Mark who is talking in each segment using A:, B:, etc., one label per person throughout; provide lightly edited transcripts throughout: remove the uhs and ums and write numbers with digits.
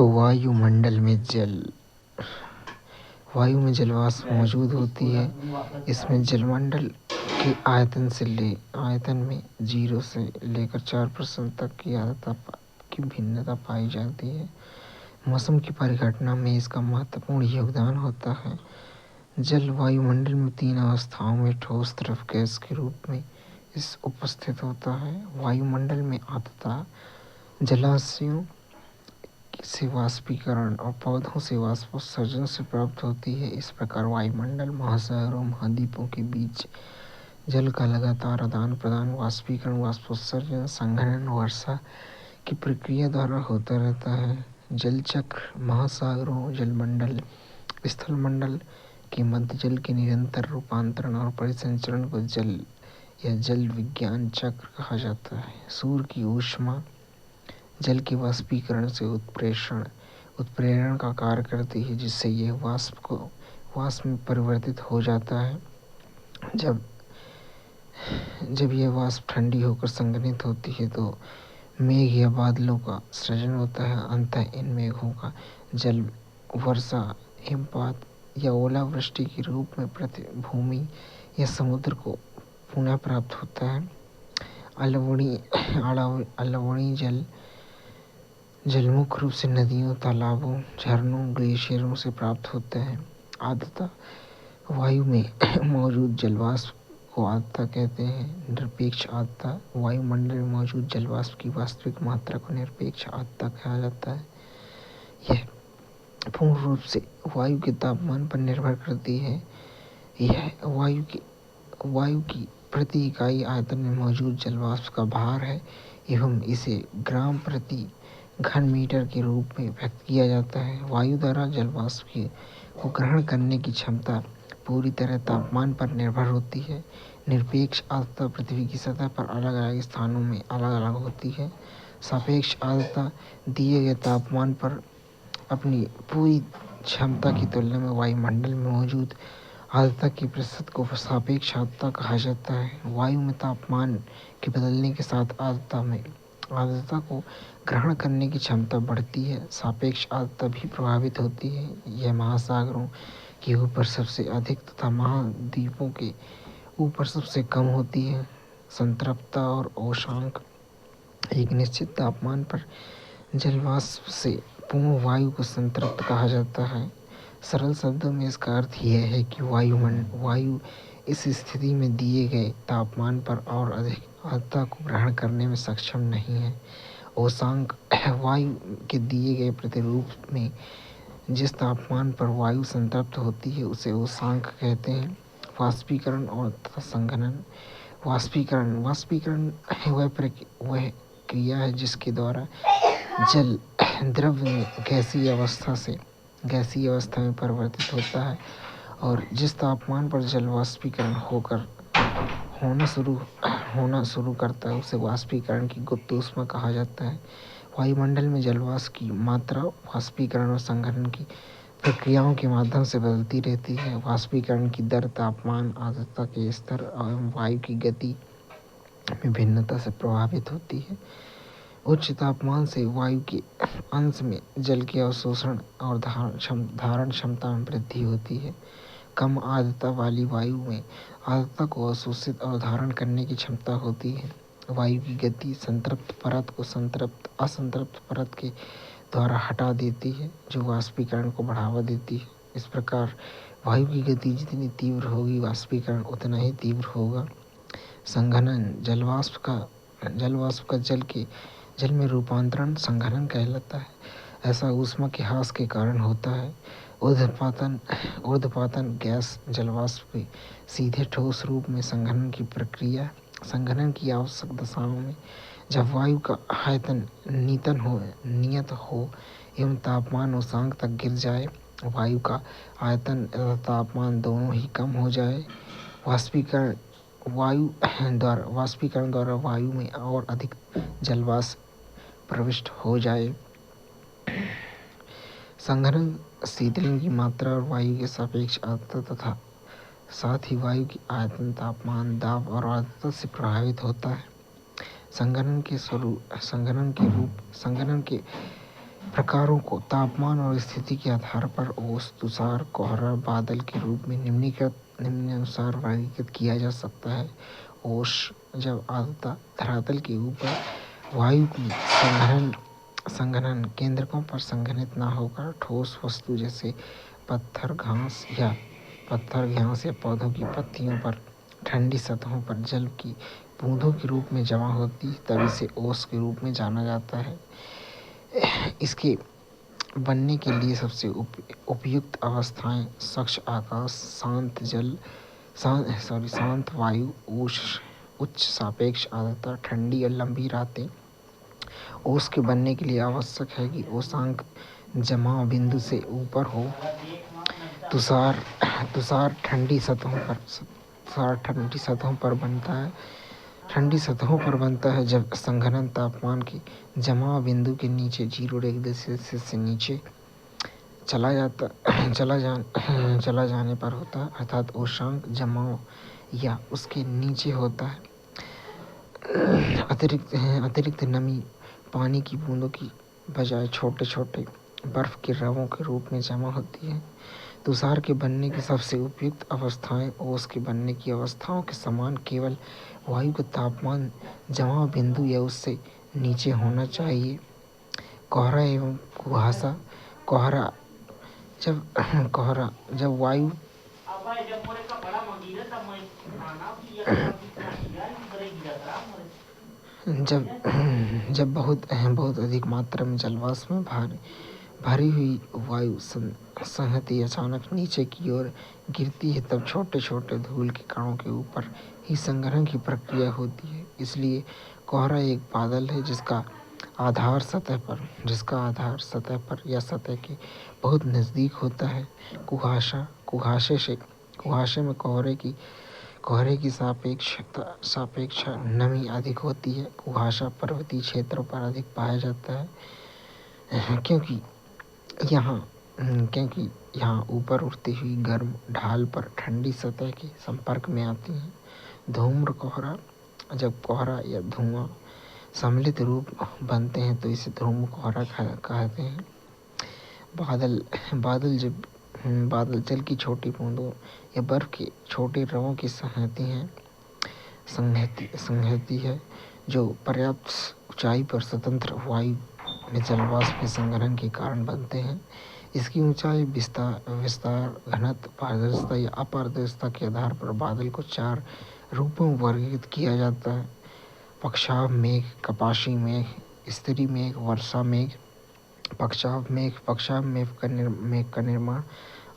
A: वायुमंडल में वायु में जल वाष्प मौजूद होती है। इसमें जलमंडल के आयतन में 0 से लेकर 4% तक की भिन्नता पाई जाती है। मौसम की परिघटना में इसका महत्वपूर्ण योगदान होता है। जल वायुमंडल में 3 अवस्थाओं में ठोस, द्रव, गैस के रूप में इस उपस्थित होता है। वायुमंडल में आर्द्रता जलाशयों से वाष्पीकरण और पौधों से वाष्पोत्सर्जन से प्राप्त होती है। इस प्रकार वायुमंडल महासागरों, महाद्वीपों के बीच जल का लगातार आदान प्रदान वाष्पीकरण, वाष्पोत्सर्जन, संघनन, वर्षा की प्रक्रिया द्वारा होता रहता है। जल चक्र महासागरों, जलमंडल, स्थलमंडल के मध्य जल के निरंतर रूपांतरण और परिसंचरण को जल या जल विज्ञान चक्र कहा जाता है। सूर्य की ऊष्मा जल के वाष्पीकरण से उत्प्रेरण का कार्य करती है, जिससे यह वाष्प में परिवर्तित हो जाता है। जब यह वाष्प ठंडी होकर संघनित होती है तो मेघ या बादलों का सृजन होता है। अंततः इन मेघों का जल वर्षा, हिमपात या ओलावृष्टि के रूप में भूमि या समुद्र को पुनः प्राप्त होता है। अलवणीय जल मुख्य रूप से नदियों, तालाबों, झरनों, ग्लेशियरों से प्राप्त होते हैं। आर्द्रता वायु में मौजूद जलवाष्प को आर्द्रता कहते हैं। निरपेक्ष आर्द्रता वायुमंडल में मौजूद जलवाष्प की वास्तविक मात्रा को निरपेक्ष आर्द्रता कहा जाता है। यह पूर्ण रूप से वायु के तापमान पर निर्भर करती है। यह वायु की प्रति इकाई आयतन में मौजूद जलवाष्प का भार है एवं इसे ग्राम प्रति घन मीटर के रूप में व्यक्त किया जाता है। वायु द्वारा जलवाष्प को ग्रहण करने की क्षमता पूरी तरह तापमान पर निर्भर होती है। निरपेक्ष आर्द्रता पृथ्वी की सतह पर अलग अलग स्थानों में अलग अलग होती है। सापेक्ष आर्द्रता दिए गए तापमान पर अपनी पूरी क्षमता की तुलना में वायुमंडल में मौजूद आर्द्रता के प्रतिशत को सापेक्ष आर्द्रता कहा जाता है। वायु में तापमान के बदलने के साथ आर्द्रता को ग्रहण करने की क्षमता बढ़ती है। सापेक्ष आर्द्रता भी प्रभावित होती है। यह महासागरों के ऊपर सबसे अधिक तथा महाद्वीपों के ऊपर सबसे कम होती है। संतृप्तता और औशांक एक निश्चित तापमान पर जलवाष्प से पूर्ण वायु को संतृप्त कहा जाता है। सरल शब्दों में इसका अर्थ यह है कि वायु इस स्थिति में दिए गए तापमान पर और अधिक आर्द्रता को ग्रहण करने में सक्षम नहीं है। औशांक वायु के दिए गए प्रतिरूप में जिस तापमान पर वायु संतृप्त होती है उसे औशांक कहते हैं। वाष्पीकरण और तथा संघनन। वाष्पीकरण वह क्रिया है जिसके द्वारा जल द्रव में गैसीय अवस्था में परिवर्तित होता है और जिस तापमान पर जल वाष्पीकरण होना शुरू करता है उसे वाष्पीकरण की गुप्त ऊष्मा कहा जाता है। वायुमंडल में जलवाष्प की मात्रा वाष्पीकरण और संघनन की प्रक्रियाओं के माध्यम से बदलती रहती है। वाष्पीकरण की दर तापमान, आर्द्रता के स्तर एवं वायु की गति में भिन्नता से प्रभावित होती है। उच्च तापमान से वायु के अंश में जल के अवशोषण और धारण क्षमता में वृद्धि होती है। कम आर्द्रता वाली वायु में आर्द्रता को अवशोषित और धारण करने की क्षमता होती है। वायु की गति संतृप्त परत को असंतृप्त परत के द्वारा हटा देती है, जो वाष्पीकरण को बढ़ावा देती है। इस प्रकार वायु की गति जितनी तीव्र होगी, वाष्पीकरण उतना ही तीव्र होगा। संघनन जलवाष्प का जल में रूपांतरण संघनन कहलाता है। ऐसा ऊष्मा के ह्रास के कारण होता है। ऊर्ध्वपातन गैस जलवाष्प के सीधे ठोस रूप में संघनन की प्रक्रिया। संघनन की आवश्यक दशाओं में जब वायु का आयतन नियत हो एवं तापमान औशांक तक गिर जाए, वायु का आयतन तथा तापमान दोनों ही कम हो जाए, वाष्पीकरण द्वारा वायु में और अधिक जलवाष्प प्रविष्ट हो जाए। संघनन शीतलन की मात्रा और वायु के सापेक्ष आर्द्रता तथा साथ ही वायु की आयतन, तापमान, दाब और आर्द्रता से प्रभावित होता है। संघनन के प्रकारों को तापमान और स्थिति के आधार पर ओस, तुषार, कोहरा, बादल के रूप में निम्नानुसार वर्गीकृत किया जा सकता है। ओस जब आद्रता धरातल के ऊपर वायु की संघनन केंद्रकों पर संघनित न होकर ठोस वस्तु जैसे पत्थर, घास या पौधों की पत्तियों पर ठंडी सतहों पर जल की बूंदों के रूप में जमा होती, तब इसे ओस के रूप में जाना जाता है। इसके बनने के लिए सबसे उपयुक्त अवस्थाएं स्वच्छ आकाश, शांत वायु, उच्च सापेक्ष आर्द्रता, ठंडी और लंबी रातें। ओस के बनने के लिए आवश्यक है कि ओसांक जमाव बिंदु से ऊपर हो। तुषार ठंडी सतहों पर बनता है जब संघनन तापमान के जमाव बिंदु के नीचे 0 डिग्री सेल्सियस से नीचे चला जाने पर होता है, अर्थात ओसांक जमाव या उसके नीचे होता है। अतिरिक्त नमी पानी की बूंदों की बजाय छोटे छोटे बर्फ के रवों के रूप में जमा होती है। तुषार के बनने की सबसे उपयुक्त अवस्थाएं ओस के बनने की अवस्थाओं के समान केवल वायु का तापमान जमाव बिंदु या उससे नीचे होना चाहिए। कोहरा एवं कुहासा। कोहरा जब वायु जब बहुत अधिक मात्रा में जलवाष्प में भरी हुई वायु संहति अचानक नीचे की ओर गिरती है, तब छोटे छोटे धूल के कणों के ऊपर ही संघनन की प्रक्रिया होती है। इसलिए कोहरा एक बादल है जिसका आधार सतह पर या सतह के बहुत नज़दीक होता है। कुहासे में कोहरे की सापेक्ष नमी अधिक होती है। कुहासा पर्वतीय क्षेत्रों पर अधिक पाया जाता है क्योंकि यहाँ ऊपर उठती हुई गर्म ढाल पर ठंडी सतह के संपर्क में आती हैं। धूम्र कोहरा। जब कोहरा या धुआं सम्मिलित रूप बनते हैं तो इसे धूम्र कोहरा कहते हैं। बादल जल की छोटी बूंदों या बर्फ के छोटे रवों की संहति है जो पर्याप्त ऊंचाई पर स्वतंत्र वायु में जलवाष्प के संघनन के कारण बनते हैं। इसकी ऊंचाई, विस्तार, घनत्व, पारदर्शिता या अपारदर्शिता के आधार पर बादल को 4 रूपों में वर्गीकृत किया जाता है: पक्षाभ मेघ, कपासी मेघ, स्तरी मेघ, वर्षा मेघ। पक्षाभ मेघ का निर्माण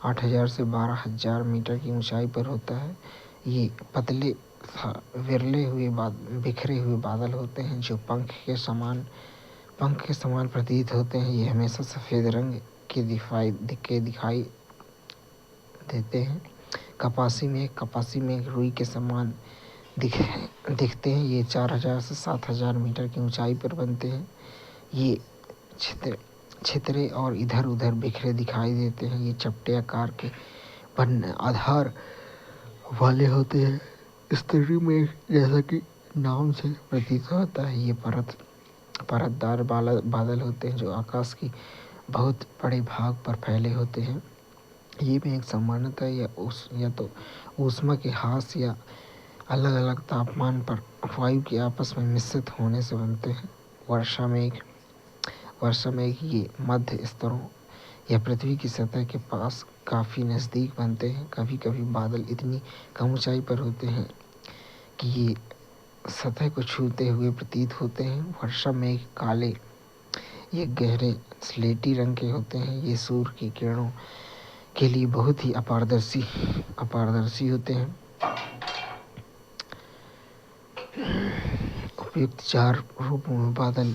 A: 8,000 से 12,000 मीटर की ऊंचाई पर होता है। ये पतले बिखरे हुए बादल होते हैं जो पंख के समान प्रतीत होते हैं। ये हमेशा सफ़ेद रंग के दिखाई देते हैं। कपासी मेघ रुई के समान दिखते हैं। ये 4,000 से 7,000 मीटर की ऊंचाई पर बनते हैं। ये छितरे और इधर उधर बिखरे दिखाई देते हैं। ये चपटे आकार के आधार वाले होते हैं। स्तरी मेघ, जैसा कि नाम से प्रतीत होता है, ये परतदार बादल होते हैं जो आकाश की बहुत बड़े भाग पर फैले होते हैं। ये मेघ सामान्यतः या तो ऊष्मा के ह्रास या अलग अलग तापमान पर वायु के आपस में मिश्रित होने से बनते हैं। वर्षा मेघ ये मध्य स्तरों या पृथ्वी की सतह के पास काफ़ी नज़दीक बनते हैं। कभी कभी बादल इतनी कम ऊंचाई पर होते हैं कि ये सतह को छूते हुए प्रतीत होते हैं। वर्षा मेघ काले ये गहरे स्लेटी रंग के होते हैं। ये सूर्य की किरणों के लिए बहुत ही अपारदर्शी होते हैं। उपयुक्त 4 रूपों में बादल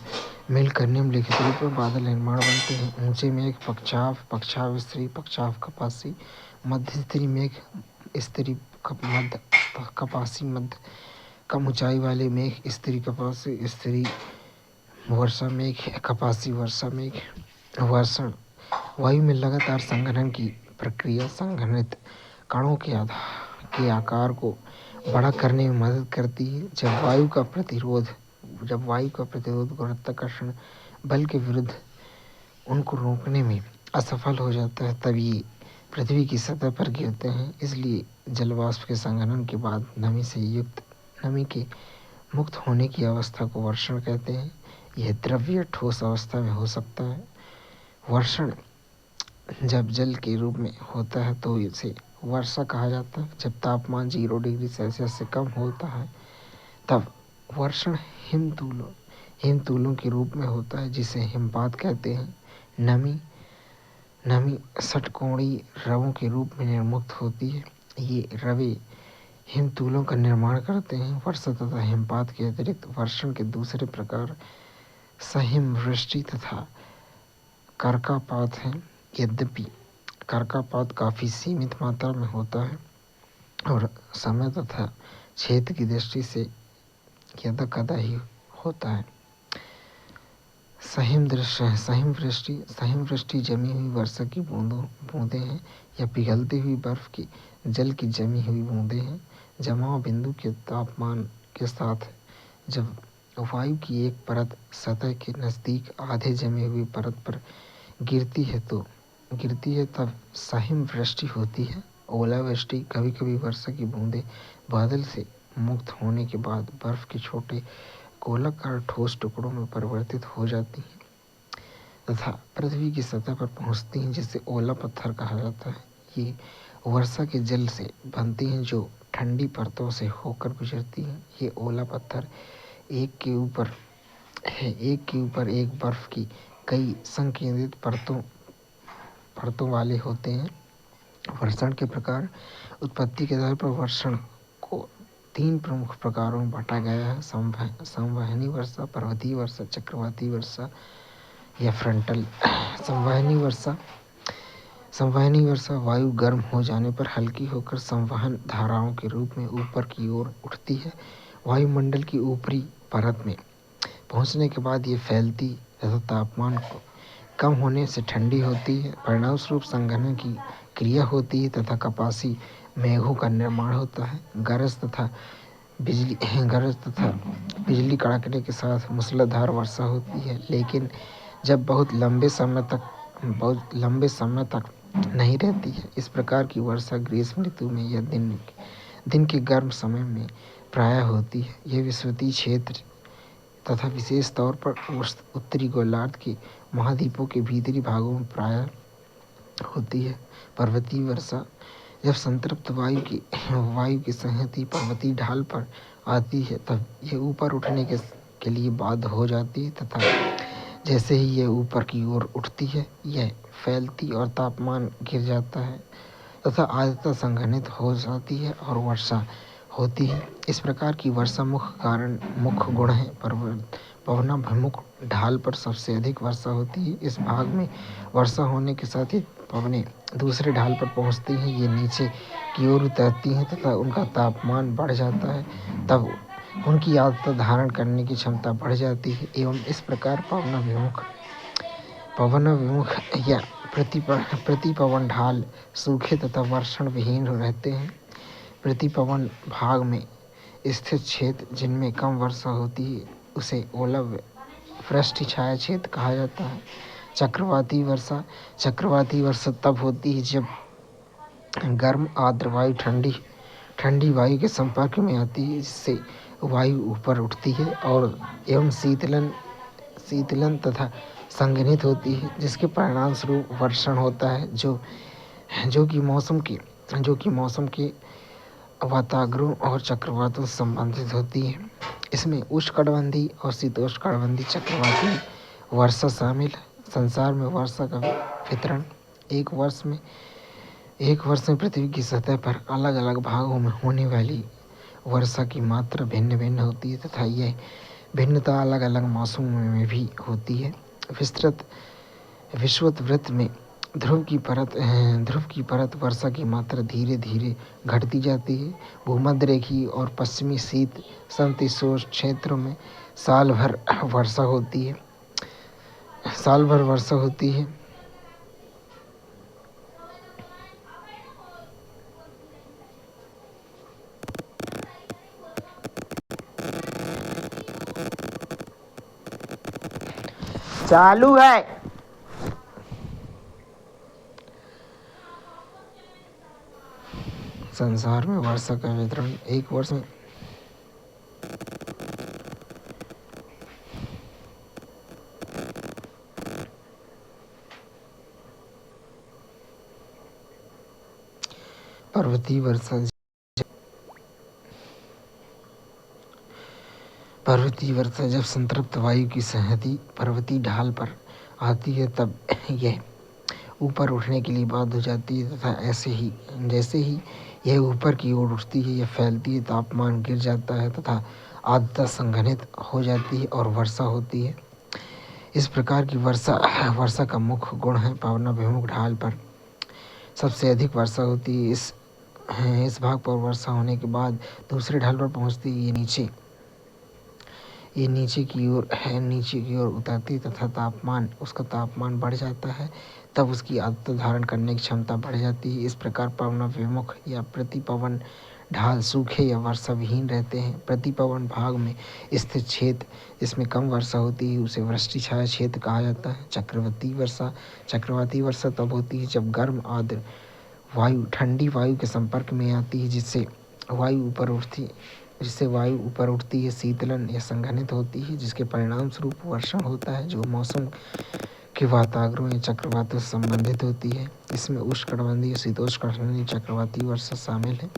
A: मिलकर निम्नलिखित रूप में बादल निर्माण बनते हैं: ऊंचे मेघ पक्षाभ स्तरी, पक्षाभ कपासी। मध्य स्तरी मेघ स्तरी कपासी मध्य। कम ऊंचाई वाले मेघ स्तरी कपासी स्तरी। वर्षा मेघ कपासी वर्षा मेघ। वर्षण वायु में लगातार संघनन की प्रक्रिया संघनित कणों के आकार को बड़ा करने में मदद करती है। जब वायु का प्रतिरोध गुरुत्वाकर्षण बल के विरुद्ध उनको रोकने में असफल हो जाता है, तब ये पृथ्वी की सतह पर गिरते हैं। इसलिए जल वाष्प के संघनन के बाद नमी के मुक्त होने की अवस्था को वर्षण कहते हैं। यह द्रव्य ठोस अवस्था में हो सकता है। वर्षण जब जल के रूप में होता है तो इसे वर्षा कहा जाता है। जब तापमान 0 डिग्री सेल्सियस से कम होता है तब वर्षण हिमतूलों के रूप में होता है, जिसे हिमपात कहते हैं। नमी षटकोणीय रवों के रूप में निर्मुक्त होती है। ये रवे हिमतूलों का निर्माण करते हैं। वर्षा तथा हिमपात के अतिरिक्त वर्षण के दूसरे प्रकार सहिमवृष्टि तथा कर्कापात हैं। यद्यपि कर्कापात काफ़ी सीमित मात्रा में होता है और समय तथा क्षेत्र की दृष्टि से यदाकदा ही होता है। सहिमवृष्टि जमी हुई वर्षा की बूंदें हैं या पिघलती हुई बर्फ की जल की जमी हुई बूंदें हैं। जमाव बिंदु के तापमान के साथ जब वायु की एक परत सतह के नज़दीक आधे जमी हुई परत पर गिरती है तब सहिमवृष्टि होती है। ओलावृष्टि कभी कभी वर्षा की बूंदें बादल से मुक्त होने के बाद बर्फ के छोटे गोलाकार ठोस टुकड़ों में परिवर्तित हो जाती हैं तथा पृथ्वी की सतह पर पहुंचती हैं, जिसे ओला पत्थर कहा जाता है। ये वर्षा के जल से बनती हैं जो ठंडी परतों से होकर गुजरती हैं। ये ओला पत्थर एक के ऊपर एक बर्फ की कई संकेंद्रित परतों वाले होते हैं। वर्षण के प्रकार। उत्पत्ति के आधार पर वर्षण को 3 प्रमुख प्रकारों में बांटा गया है। संवहनी वर्षा, पर्वतीय वर्षा, चक्रवाती वर्षा या फ्रंटल। संवहनी वर्षा वायु गर्म हो जाने पर हल्की होकर संवहन धाराओं के रूप में ऊपर की ओर उठती है। वायुमंडल की ऊपरी परत में पहुंचने के बाद ये फैलती तथा तापमान को कम होने से ठंडी होती है। परिणामस्वरूप संघनन की क्रिया होती है तथा कपासी मेघों का निर्माण होता है। गरज तथा बिजली कड़कने के साथ मूसलाधार वर्षा होती है, लेकिन जब बहुत लंबे समय तक नहीं रहती है। इस प्रकार की वर्षा ग्रीष्म ऋतु में या दिन के गर्म समय में प्रायः होती है। यह विषुवतीय क्षेत्र तथा विशेष तौर पर उत्तरी गोलार्ध के महाद्वीपों के भीतरी भागों में प्रायः होती है। पर्वतीय वर्षा जब संतृप्त वायु की संहति पर्वतीय ढाल पर आती है तब यह ऊपर उठने के लिए बाध्य हो जाती है तथा जैसे ही यह ऊपर की ओर उठती है यह फैलती और तापमान गिर जाता है तथा आद्रता संघनित हो जाती है और वर्षा होती है। इस प्रकार की वर्षा मुख्य गुण है। पवनाभिमुख ढाल पर सबसे अधिक वर्षा होती है। इस भाग में वर्षा होने के साथ ही पवनें दूसरे ढाल पर पहुंचती हैं। ये नीचे की ओर उतरती हैं तथा उनका तापमान बढ़ जाता है, तब उनकी आर्द्रता धारण करने की क्षमता बढ़ जाती है एवं इस प्रकार पवनाभिमुख या प्रतिपवन ढाल सूखे तथा वर्षण विहीन रहते हैं। प्रतिपवन भाग में स्थित क्षेत्र जिनमें कम वर्षा होती है उसे ओलावृष्टि छाया क्षेत्र कहा जाता है। चक्रवाती वर्षा तब होती है जब गर्म आर्द्र वायु ठंडी वायु के संपर्क में आती है, जिससे वायु ऊपर उठती है और एवं शीतलन तथा संघनित होती है, जिसके परिणाम स्वरूप वर्षण होता है जो कि मौसम के वातावरणों और चक्रवातों से संबंधित होती है। इसमें उष्णकटिबंधीय और शीतोष्णकटिबंधीय चक्रवाती वर्षा शामिल है। संसार में वर्षा का वितरण एक वर्ष में पृथ्वी की सतह पर अलग अलग भागों में होने वाली वर्षा की मात्रा भिन्न भिन्न होती है तथा यह भिन्नता अलग अलग मौसमों में भी होती है। विषुवत वृत्त में ध्रुव की परत वर्षा की मात्रा धीरे धीरे घटती जाती है। भूमध्य रेखीय और पश्चिमी शीत समशीतोष्ण क्षेत्रों में साल भर वर्षा होती है। चालू है। संसार में वर्षा का वितरण एक वर्ष में पर्वतीय वर्षा जब संतृप्त वायु की संहति पर्वतीय ढाल पर आती है तब यह ऊपर उठने के लिए बाध्य हो जाती है तथा जैसे ही यह ऊपर की ओर उठती है, यह फैलती है, तापमान गिर जाता है तथा आर्द्रता संघनित हो जाती है और वर्षा होती है। इस प्रकार की वर्षा का मुख्य गुण है पवनाभिमुख ढाल पर सबसे अधिक वर्षा होती है। इस भाग पर वर्षा होने के बाद दूसरे ढाल पर पहुंचती है। ये नीचे की ओर उतरती तथा उसका तापमान बढ़ जाता है, तब उसकी आर्द्रता धारण करने की क्षमता बढ़ जाती है। इस प्रकार पवनाभिमुख या प्रतिपवन ढाल सूखे या वर्षा विहीन रहते हैं। प्रतिपवन भाग में स्थित क्षेत्र जिसमें कम वर्षा होती है उसे वृष्टि छाया क्षेत्र कहा जाता है। चक्रवाती वर्षा तब होती है जब गर्म आर्द्र वायु ठंडी वायु के संपर्क में आती है, जिससे वायु ऊपर उठती है, शीतलन या संघनित होती है, जिसके परिणाम स्वरूप वर्षण होता है जो मौसम के वातावरण या चक्रवातों से संबंधित होती है। इसमें उष्णकटिबंधीय शीतोष्णकटिबंधीय चक्रवाती वर्षा शामिल है।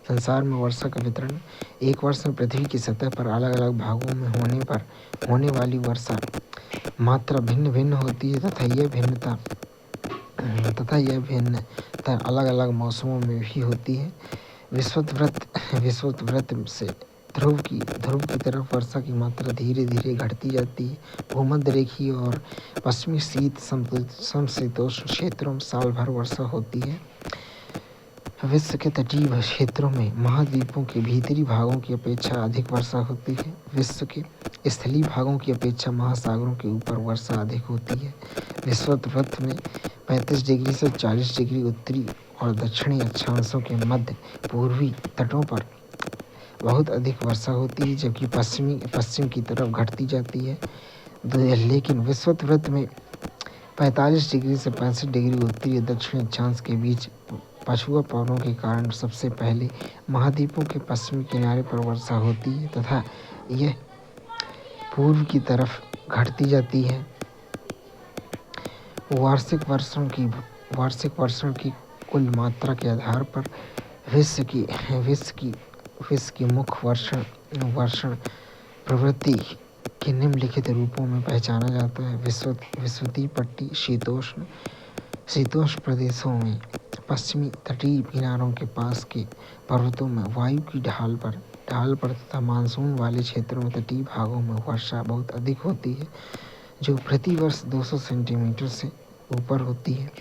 A: संसार में वर्षा का वितरण एक वर्ष में पृथ्वी की सतह पर अलग अलग भागों में होने वाली वर्षा मात्रा भिन्न भिन्न होती है तथा यह अलग अलग मौसमों में भी होती है। विषुवत वृत्त से ध्रुव की तरफ वर्षा की मात्रा धीरे धीरे घटती जाती है। भूमध्य रेखीय और पश्चिमी समशीतोष्ण क्षेत्रों में साल भर वर्षा होती है। विश्व के तटीय क्षेत्रों में महाद्वीपों के भीतरी भागों की अपेक्षा अधिक वर्षा होती है। विश्व के स्थलीय भागों की अपेक्षा महासागरों के ऊपर वर्षा अधिक होती है। विषुवत वृत्त में 35 डिग्री से 40 डिग्री उत्तरी और दक्षिणी अक्षांशों के मध्य पूर्वी तटों पर बहुत अधिक वर्षा होती है, जबकि पश्चिम की तरफ घटती जाती है। लेकिन विषुवत वृत्त में 45 डिग्री से 65 डिग्री उत्तरी और दक्षिणी अक्षांश के बीच पछुआ पवनों के कारण सबसे पहले महाद्वीपों के पश्चिमी किनारे पर वर्षा होती है तथा यह पूर्व की तरफ घटती जाती है। वार्षिक वर्षण की कुल मात्रा के आधार पर विश्व की मुख्य वर्षण प्रवृत्ति के निम्नलिखित रूपों में पहचाना जाता है। विषुवतीय पट्टी शीतोष्ण प्रदेशों में पश्चिमी तटीय किनारों के पास के पर्वतों में वायु की ढाल पर तथा मानसून वाले क्षेत्रों में तटीय भागों में वर्षा बहुत अधिक होती है, जो प्रति वर्ष 200 सेंटीमीटर से ऊपर होती है।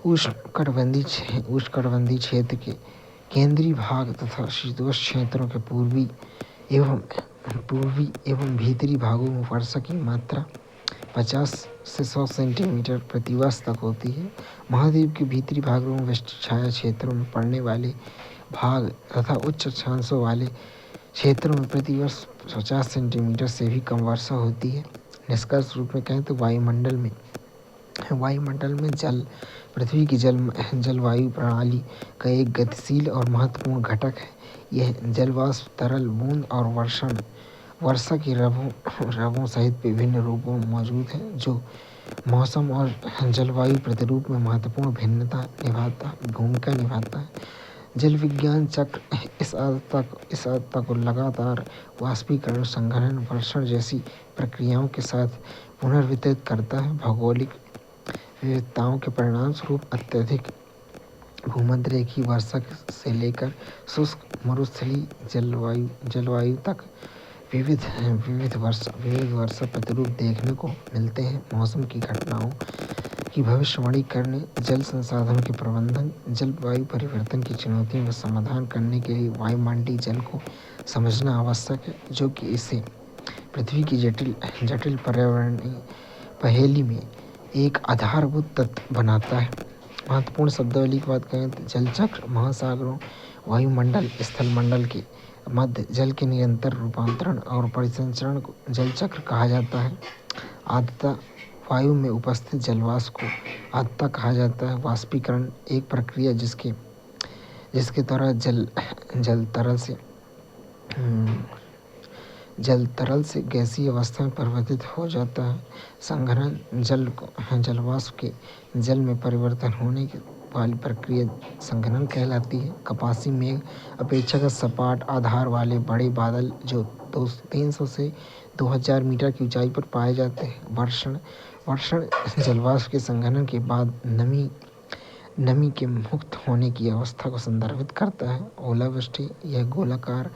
A: उष्णकटिबंधीय क्षेत्र के केंद्रीय भाग तथा शीतोष्ण क्षेत्रों के पूर्वी एवं भीतरी भागों में वर्षा की मात्रा 50 से 100 सेंटीमीटर प्रतिवर्ष तक होती है। महाद्वीप के भीतरी भागों में वृष्टि छाया क्षेत्रों में पड़ने वाले भाग तथा उच्च अक्षांशों वाले क्षेत्रों में प्रतिवर्ष 50 सेंटीमीटर से भी कम वर्षा होती है। निष्कर्ष रूप में कहें तो वायुमंडल में जल पृथ्वी की जलवायु प्रणाली का एक गतिशील और महत्वपूर्ण घटक है। यह जलवाष्प, तरल बूंद और वर्षा की रवों सहित विभिन्न रूपों में मौजूद है, जो मौसम और जलवायु प्रतिरूप में महत्वपूर्ण भूमिका निभाता है। जल विज्ञान चक्र इस आर्द्रता को लगातार वाष्पीकरण, संघनन, वर्षण जैसी प्रक्रियाओं के साथ पुनर्वितरित करता है। भौगोलिक विविधताओं के परिणाम स्वरूप अत्यधिक भूमध्यरेखीय वर्षा से लेकर शुष्क मरुस्थलीय जलवायु तक विविध वर्षा प्रतिरूप देखने को मिलते हैं। मौसम की घटनाओं की भविष्यवाणी करने, जल संसाधनों के प्रबंधन, जलवायु परिवर्तन की चुनौतियों का समाधान करने के लिए वायुमंडलीय जल को समझना आवश्यक है, जो कि इसे पृथ्वी की जटिल पर्यावरणीय पहेली में एक आधारभूत तत्व बनाता है। महत्वपूर्ण शब्दावली की बात करें तो जल चक्र महासागरों, वायुमंडल, स्थलमंडल के मध्य जल के निरंतर रूपांतरण और परिसंचरण को जल चक्र कहा जाता है। आर्द्रता, वायु में उपस्थित जलवाष्प को आर्द्रता कहा जाता है। वाष्पीकरण एक प्रक्रिया जिसके द्वारा जल तरल से जल तरल से गैसीय अवस्था में परिवर्तित हो जाता है। संघनन जलवाष्प के जल में परिवर्तन होने वाली प्रक्रिया संघनन कहलाती है। कपासी मेघ अपेक्षाकृत सपाट आधार वाले बड़े बादल जो 300 से 2000 मीटर की ऊंचाई पर पाए जाते हैं। वर्षण जलवाष्प के संघनन के बाद नमी के मुक्त होने की अवस्था को संदर्भित करता है। ओलावृष्टि यह गोलाकार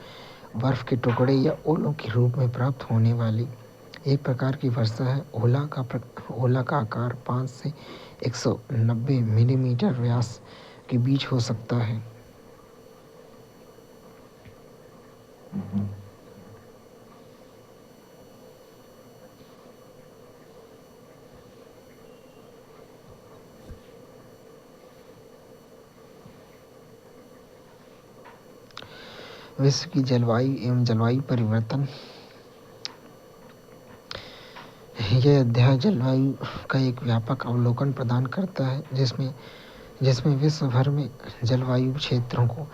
A: बर्फ के टुकड़े या ओलों के रूप में प्राप्त होने वाली एक प्रकार की वर्षा है। ओला का आकार 5 से 190 मिलीमीटर व्यास के बीच हो सकता है। विश्व की जलवायु एवं जलवायु परिवर्तन। यह अध्याय जलवायु का एक व्यापक अवलोकन प्रदान करता है जिसमें विश्व भर में जलवायु क्षेत्रों को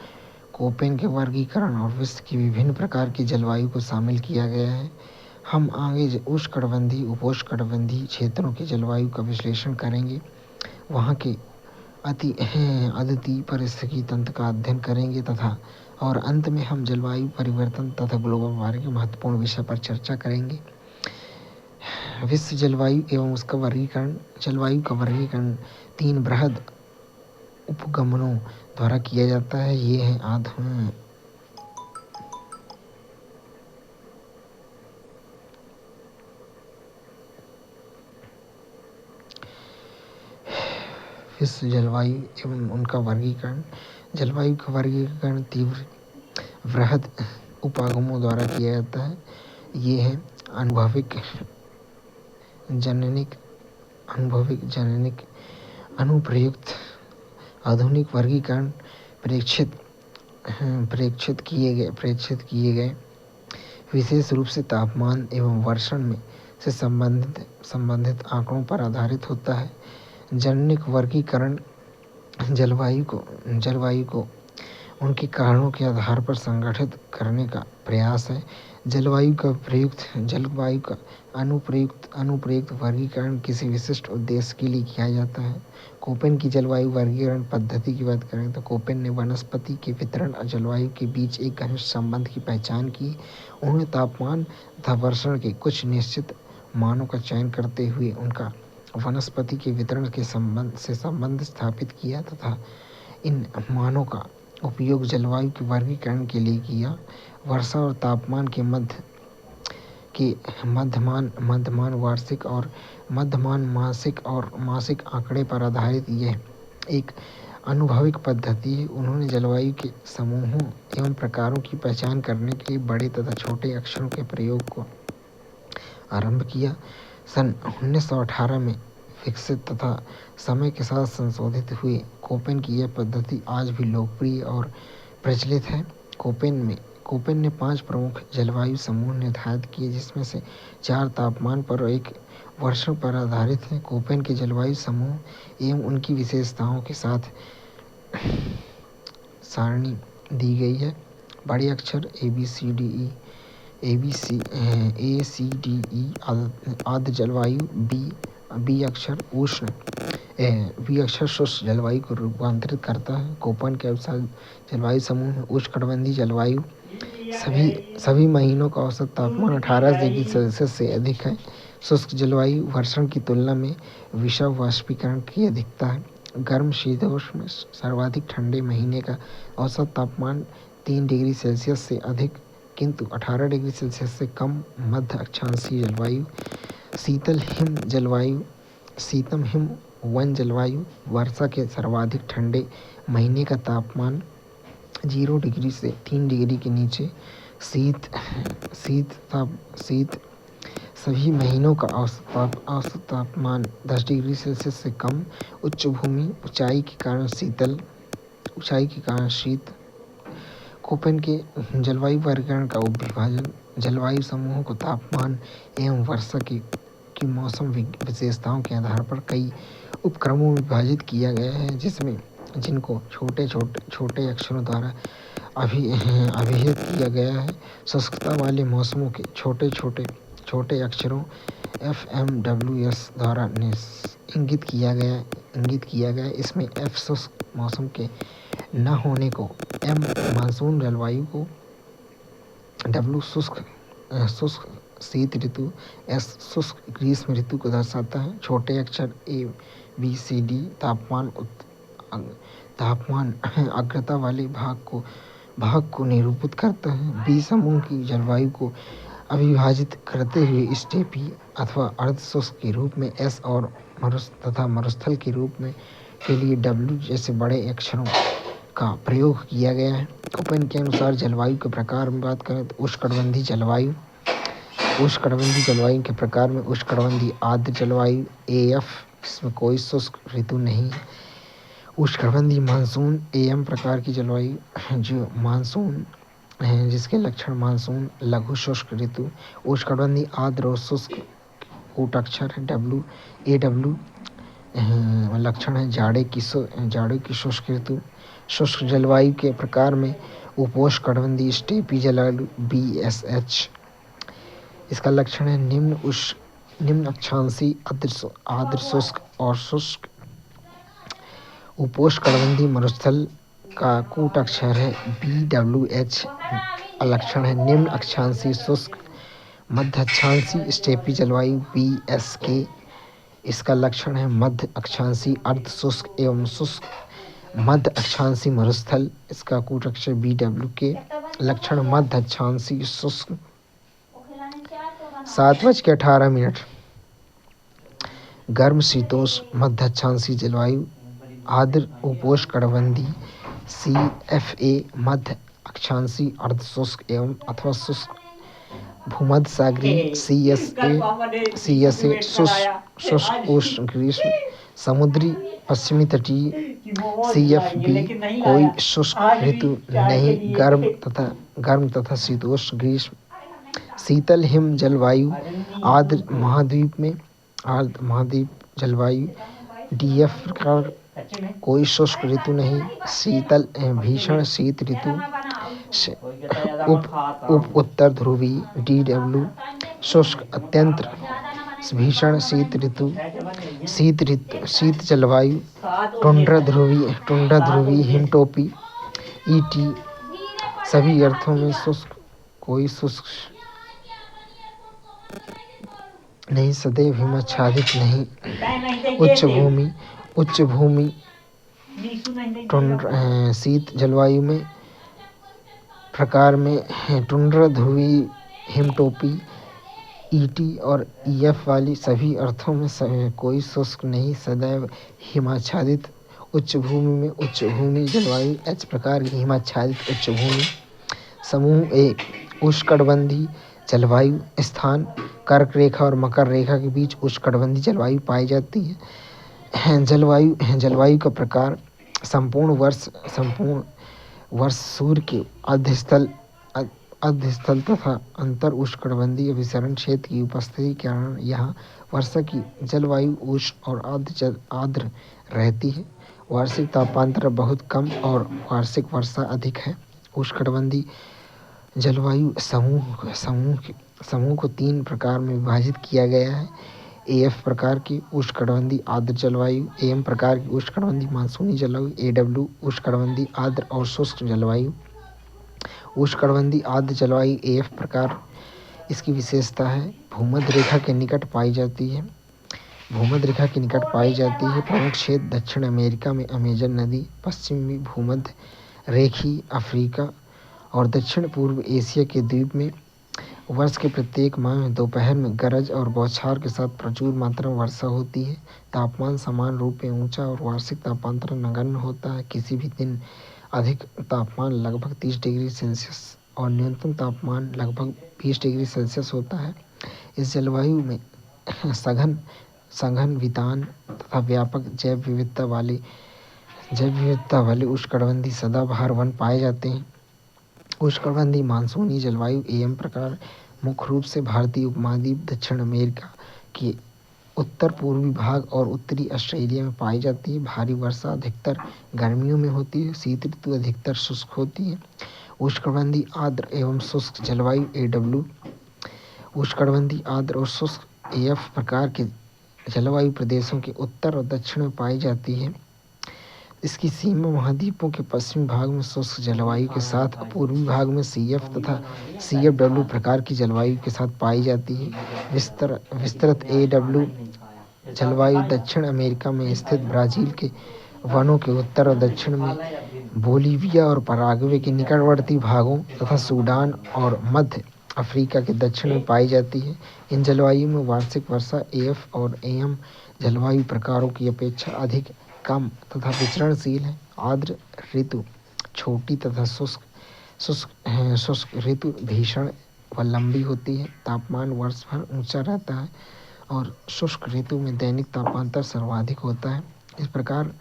A: कोपेन के वर्गीकरण और विश्व की विभिन्न प्रकार की जलवायु को शामिल किया गया है। हम आगे उष्णकटिबंधीय उपोष्णकटिबंधीय क्षेत्रों की जलवायु का विश्लेषण करेंगे, वहाँ के अद्वितीय पारिस्थितिकी तंत्र का अध्ययन करेंगे और अंत में हम जलवायु परिवर्तन तथा ग्लोबल वार्मिंग के महत्वपूर्ण विषय पर चर्चा करेंगे। विश्व जलवायु एवं उसका वर्गीकरण। जलवायु का वर्गीकरण 3 बृहद उपगमनों द्वारा किया जाता है। ये हैं विश्व जलवायु एवं उनका वर्गीकरण। जलवायु का वर्गीकरण तीव्र बृहद उपागमों द्वारा किया जाता है। ये हैं अनुभविक जननिक अनुप्रयुक्त आधुनिक वर्गीकरण प्रेक्षित किए गए विशेष रूप से तापमान एवं वर्षण में से संबंधित आंकड़ों पर आधारित होता है। जननिक वर्गीकरण जलवायु को उनके कारणों के आधार पर संगठित करने का प्रयास है। जलवायु का अनुप्रयुक्त वर्गीकरण किसी विशिष्ट उद्देश्य के लिए किया जाता है। कोपेन की जलवायु वर्गीकरण पद्धति की बात करें तो कोपेन ने वनस्पति के वितरण और जलवायु के बीच एक घनिष्ठ संबंध की पहचान की। उन्होंने तापमान तथा वर्षण के कुछ निश्चित मानों का चयन करते हुए उनका वनस्पति के वितरण के संबंध स्थापित किया तथा इन मानों का उपयोग जलवायु के वर्गीकरण के लिए किया। वर्षा और तापमान के मध्यमान वार्षिक और मध्यमान मासिक आंकड़े पर आधारित यह एक अनुभविक पद्धति है। उन्होंने जलवायु के समूहों एवं प्रकारों की पहचान करने के लिए बड़े तथा छोटे अक्षरों के प्रयोग को आरंभ किया। सन 1918 में विकसित तथा समय के साथ संशोधित हुए कोपेन की यह पद्धति आज भी लोकप्रिय और प्रचलित है। कोपेन ने 5 प्रमुख जलवायु समूह निर्धारित किए, जिसमें से 4 तापमान पर और 1 वर्षण पर आधारित हैं। कोपेन के जलवायु समूह एवं उनकी विशेषताओं के साथ सारणी दी गई है। बड़े अक्षर ABCDE आर्द्र जलवायु, बी अक्षर शुष्क जलवायु को रूपांतरित करता है। कोपेन के अनुसार जलवायु समूह में उष्णकटिबंधीय जलवायु सभी महीनों का औसत तापमान 18 डिग्री सेल्सियस से अधिक है। शुष्क जलवायु वर्षण की तुलना में विषम वाष्पीकरण की अधिकता है। गर्म शीतोष्ण में सर्वाधिक ठंडे महीने का औसत तापमान 3 डिग्री सेल्सियस से अधिक किंतु 18 डिग्री सेल्सियस से कम। मध्य अक्षांशीय जलवायु शीतम हिम वन जलवायु वर्षा के सर्वाधिक ठंडे महीने का तापमान 0 डिग्री से 3 डिग्री के नीचे। शीत सभी महीनों का औसत तापमान 10 डिग्री सेल्सियस से कम। उच्च भूमि ऊंचाई के कारण शीत। कोपेन के जलवायु वर्गीकरण का उपविभाजन। जलवायु समूहों को तापमान एवं वर्षा की मौसम विशेषताओं के आधार पर कई उपक्रमों में विभाजित किया गया है, जिसमें जिनको छोटे छोटे छोटे अक्षरों द्वारा अभिहित किया गया है। शुष्कता वाले मौसमों के छोटे छोटे छोटे अक्षरों FMWS द्वारा इंगित किया गया। इसमें F शुष्क मौसम के न होने को, M मानसून जलवायु को, W शुष्क शीत ऋतु, S शुष्क ग्रीष्म ऋतु को दर्शाता है। छोटे अक्षर ABCD तापमान आर्द्रता वाले भाग को निरूपित करता है। B समूह की जलवायु को अविभाजित करते हुए स्टेपी अथवा अर्ध शुष्क के रूप में S और तथा मरुस्थल के रूप में के लिए W जैसे बड़े अक्षरों का प्रयोग किया गया है। ओपन के अनुसार जलवायु के प्रकार में बात करें तो उष्णकटिबंधीय जलवायु के प्रकार में उष्णकटिबंधीय आर्द्र जलवायु AF, इसमें कोई शुष्क ऋतु नहीं है। उष्णकटिबंधीय मानसून AM प्रकार की जलवायु जो मानसून है, जिसके लक्षण मानसून लघु शुष्क ऋतु। उष्णकटिबंधीय आर्द्र और शुष्क कूटाक्षर है AW, लक्षण है जाड़े की शुष्क ऋतु। शुष्क जलवायु के प्रकार में उपोष्णकटिबंधीय स्टेपी जलवायु BSH, इसका लक्षण है निम्न अक्षांशीय आर्द्र शुष्क और शुष्क। उपोष्णकटिबंधीय मरुस्थल का कूटाक्षर है BWH, लक्षण है निम्न अक्षांशीय शुष्क। मध्य अक्षांशीय स्टेपी जलवायु BSK, इसका लक्षण है मध्य अक्षांशीय अर्ध शुष्क एवं शुष्क। मध्य अक्षांशीय मरुस्थल, इसका कूटाक्षर BWK, लक्षण मध्य अक्षांशीय शुष्क। 7:18 गर्म शीतोष्ण मध्य अक्षांशीय जलवायु आर्द्र उपोष्णकटिबंधीय CFA, मध्य अक्षांशीय अर्ध शुष्क एवं अथवा शुष्क। भूमध्य सागरीय CSA शुष्क उष्ण ग्रीष्म। समुद्री पश्चिमी तटीय CFB, कोई शुष्क ऋतु नहीं, गर्म तथा शीतोष्ण ग्रीष्म। शीतल हिम जलवायु आर्द्र महाद्वीप जलवायु DF प्रकार, कोई शुष्क ऋतु नहीं। शीतल भीषण शीत ऋतु उप उत्तर ध्रुवीय DW, शुष्क अत्यंत भीषण शीत ऋतु। शीत जलवायु टुंड्रा ध्रुवीय हिमटोपी ET, सभी अर्थों में शुष्क, कोई शुष्क नहीं, सदैव हिमाच्छादित नहीं। उच्च भूमि शीत जलवायु में प्रकार में टुंड्रा ध्रुवीय हिमटोपी ET और EF वाली, सभी अर्थों में कोई शुष्क नहीं, सदैव हिमाच्छादित। उच्च भूमि में उच्च भूमि जलवायु H प्रकार की हिमाच्छादित उच्च भूमि। समूह A उष्णकटिबंधीय जलवायु स्थान कर्क रेखा और मकर रेखा के बीच उष्णकटिबंधीय जलवायु पाई जाती है। जलवायु का प्रकार संपूर्ण वर्ष सूर्य के अर्धस्थल तथा अंतर उष्णकटिबंधीय विसरण क्षेत्र की उपस्थिति के कारण यहाँ वर्षा की जलवायु उष्ण और आर्द्र रहती है। वार्षिक तापांतर बहुत कम और वार्षिक वर्षा अधिक है। उष्णकटिबंधीय जलवायु समूह को 3 प्रकार में विभाजित किया गया है। AF प्रकार की उष्णकटिबंधीय आर्द्र जलवायु, AM प्रकार की उष्णकटिबंधीय मानसूनी जलवायु, AW उष्णकटिबंधीय आर्द्र और शुष्क जलवायु। उष्णकटिबंधीय आर्द्र जलवायु AF प्रकार, इसकी विशेषता है भूमध्य रेखा के निकट पाई जाती है। प्रमुख क्षेत्र दक्षिण अमेरिका में अमेजन नदी, पश्चिमी भूमध्य रेखीय अफ्रीका और दक्षिण पूर्व एशिया के द्वीप में। वर्ष के प्रत्येक माह में दोपहर में गरज और बौछार के साथ प्रचुर मात्रा में वर्षा होती है। तापमान समान रूप में ऊंचा और वार्षिक तापांतर नगण्य होता है। किसी भी दिन अधिक तापमान लगभग 30 डिग्री सेल्सियस और न्यूनतम तापमान लगभग 20 डिग्री सेल्सियस होता है। इस जलवायु में सघन वितान तथा व्यापक जैव विविधता वाले उष्णकटिबंधीय सदाबहार वन पाए जाते हैं। उष्णकटिबंधीय मानसूनी जलवायु AM प्रकार मुख्य रूप से भारतीय उपमहाद्वीप, दक्षिण अमेरिका के उत्तर पूर्वी भाग और उत्तरी ऑस्ट्रेलिया में पाई जाती है। भारी वर्षा अधिकतर गर्मियों में होती है। शीत ऋतु अधिकतर शुष्क होती है। उष्णकटिबंधीय आर्द्र एवं शुष्क जलवायु AW, उष्णकटिबंधीय आर्द्र और शुष्क AF प्रकार के जलवायु प्रदेशों के उत्तर और दक्षिण में पाई जाती है। इसकी सीमा महाद्वीपों के पश्चिमी भाग में शुष्क जलवायु के साथ पूर्वी भाग में CF तथा CFW प्रकार की जलवायु के साथ पाई जाती है। विस्तृत AW जलवायु दक्षिण अमेरिका में स्थित ब्राज़ील के वनों के उत्तर और दक्षिण में, बोलीविया और पराग्वे के निकटवर्ती भागों तथा सूडान और मध्य अफ्रीका के दक्षिण में पाई जाती है। इन जलवायु में वार्षिक वर्षा AF और AM जलवायु प्रकारों की अपेक्षा अधिक कम तथा विचरणशील है। आर्द्र ऋतु छोटी तथा शुष्क ऋतु भीषण व लंबी होती है। तापमान वर्ष भर ऊंचा रहता है और शुष्क ऋतु में दैनिक तापांतर सर्वाधिक होता है। इस प्रकार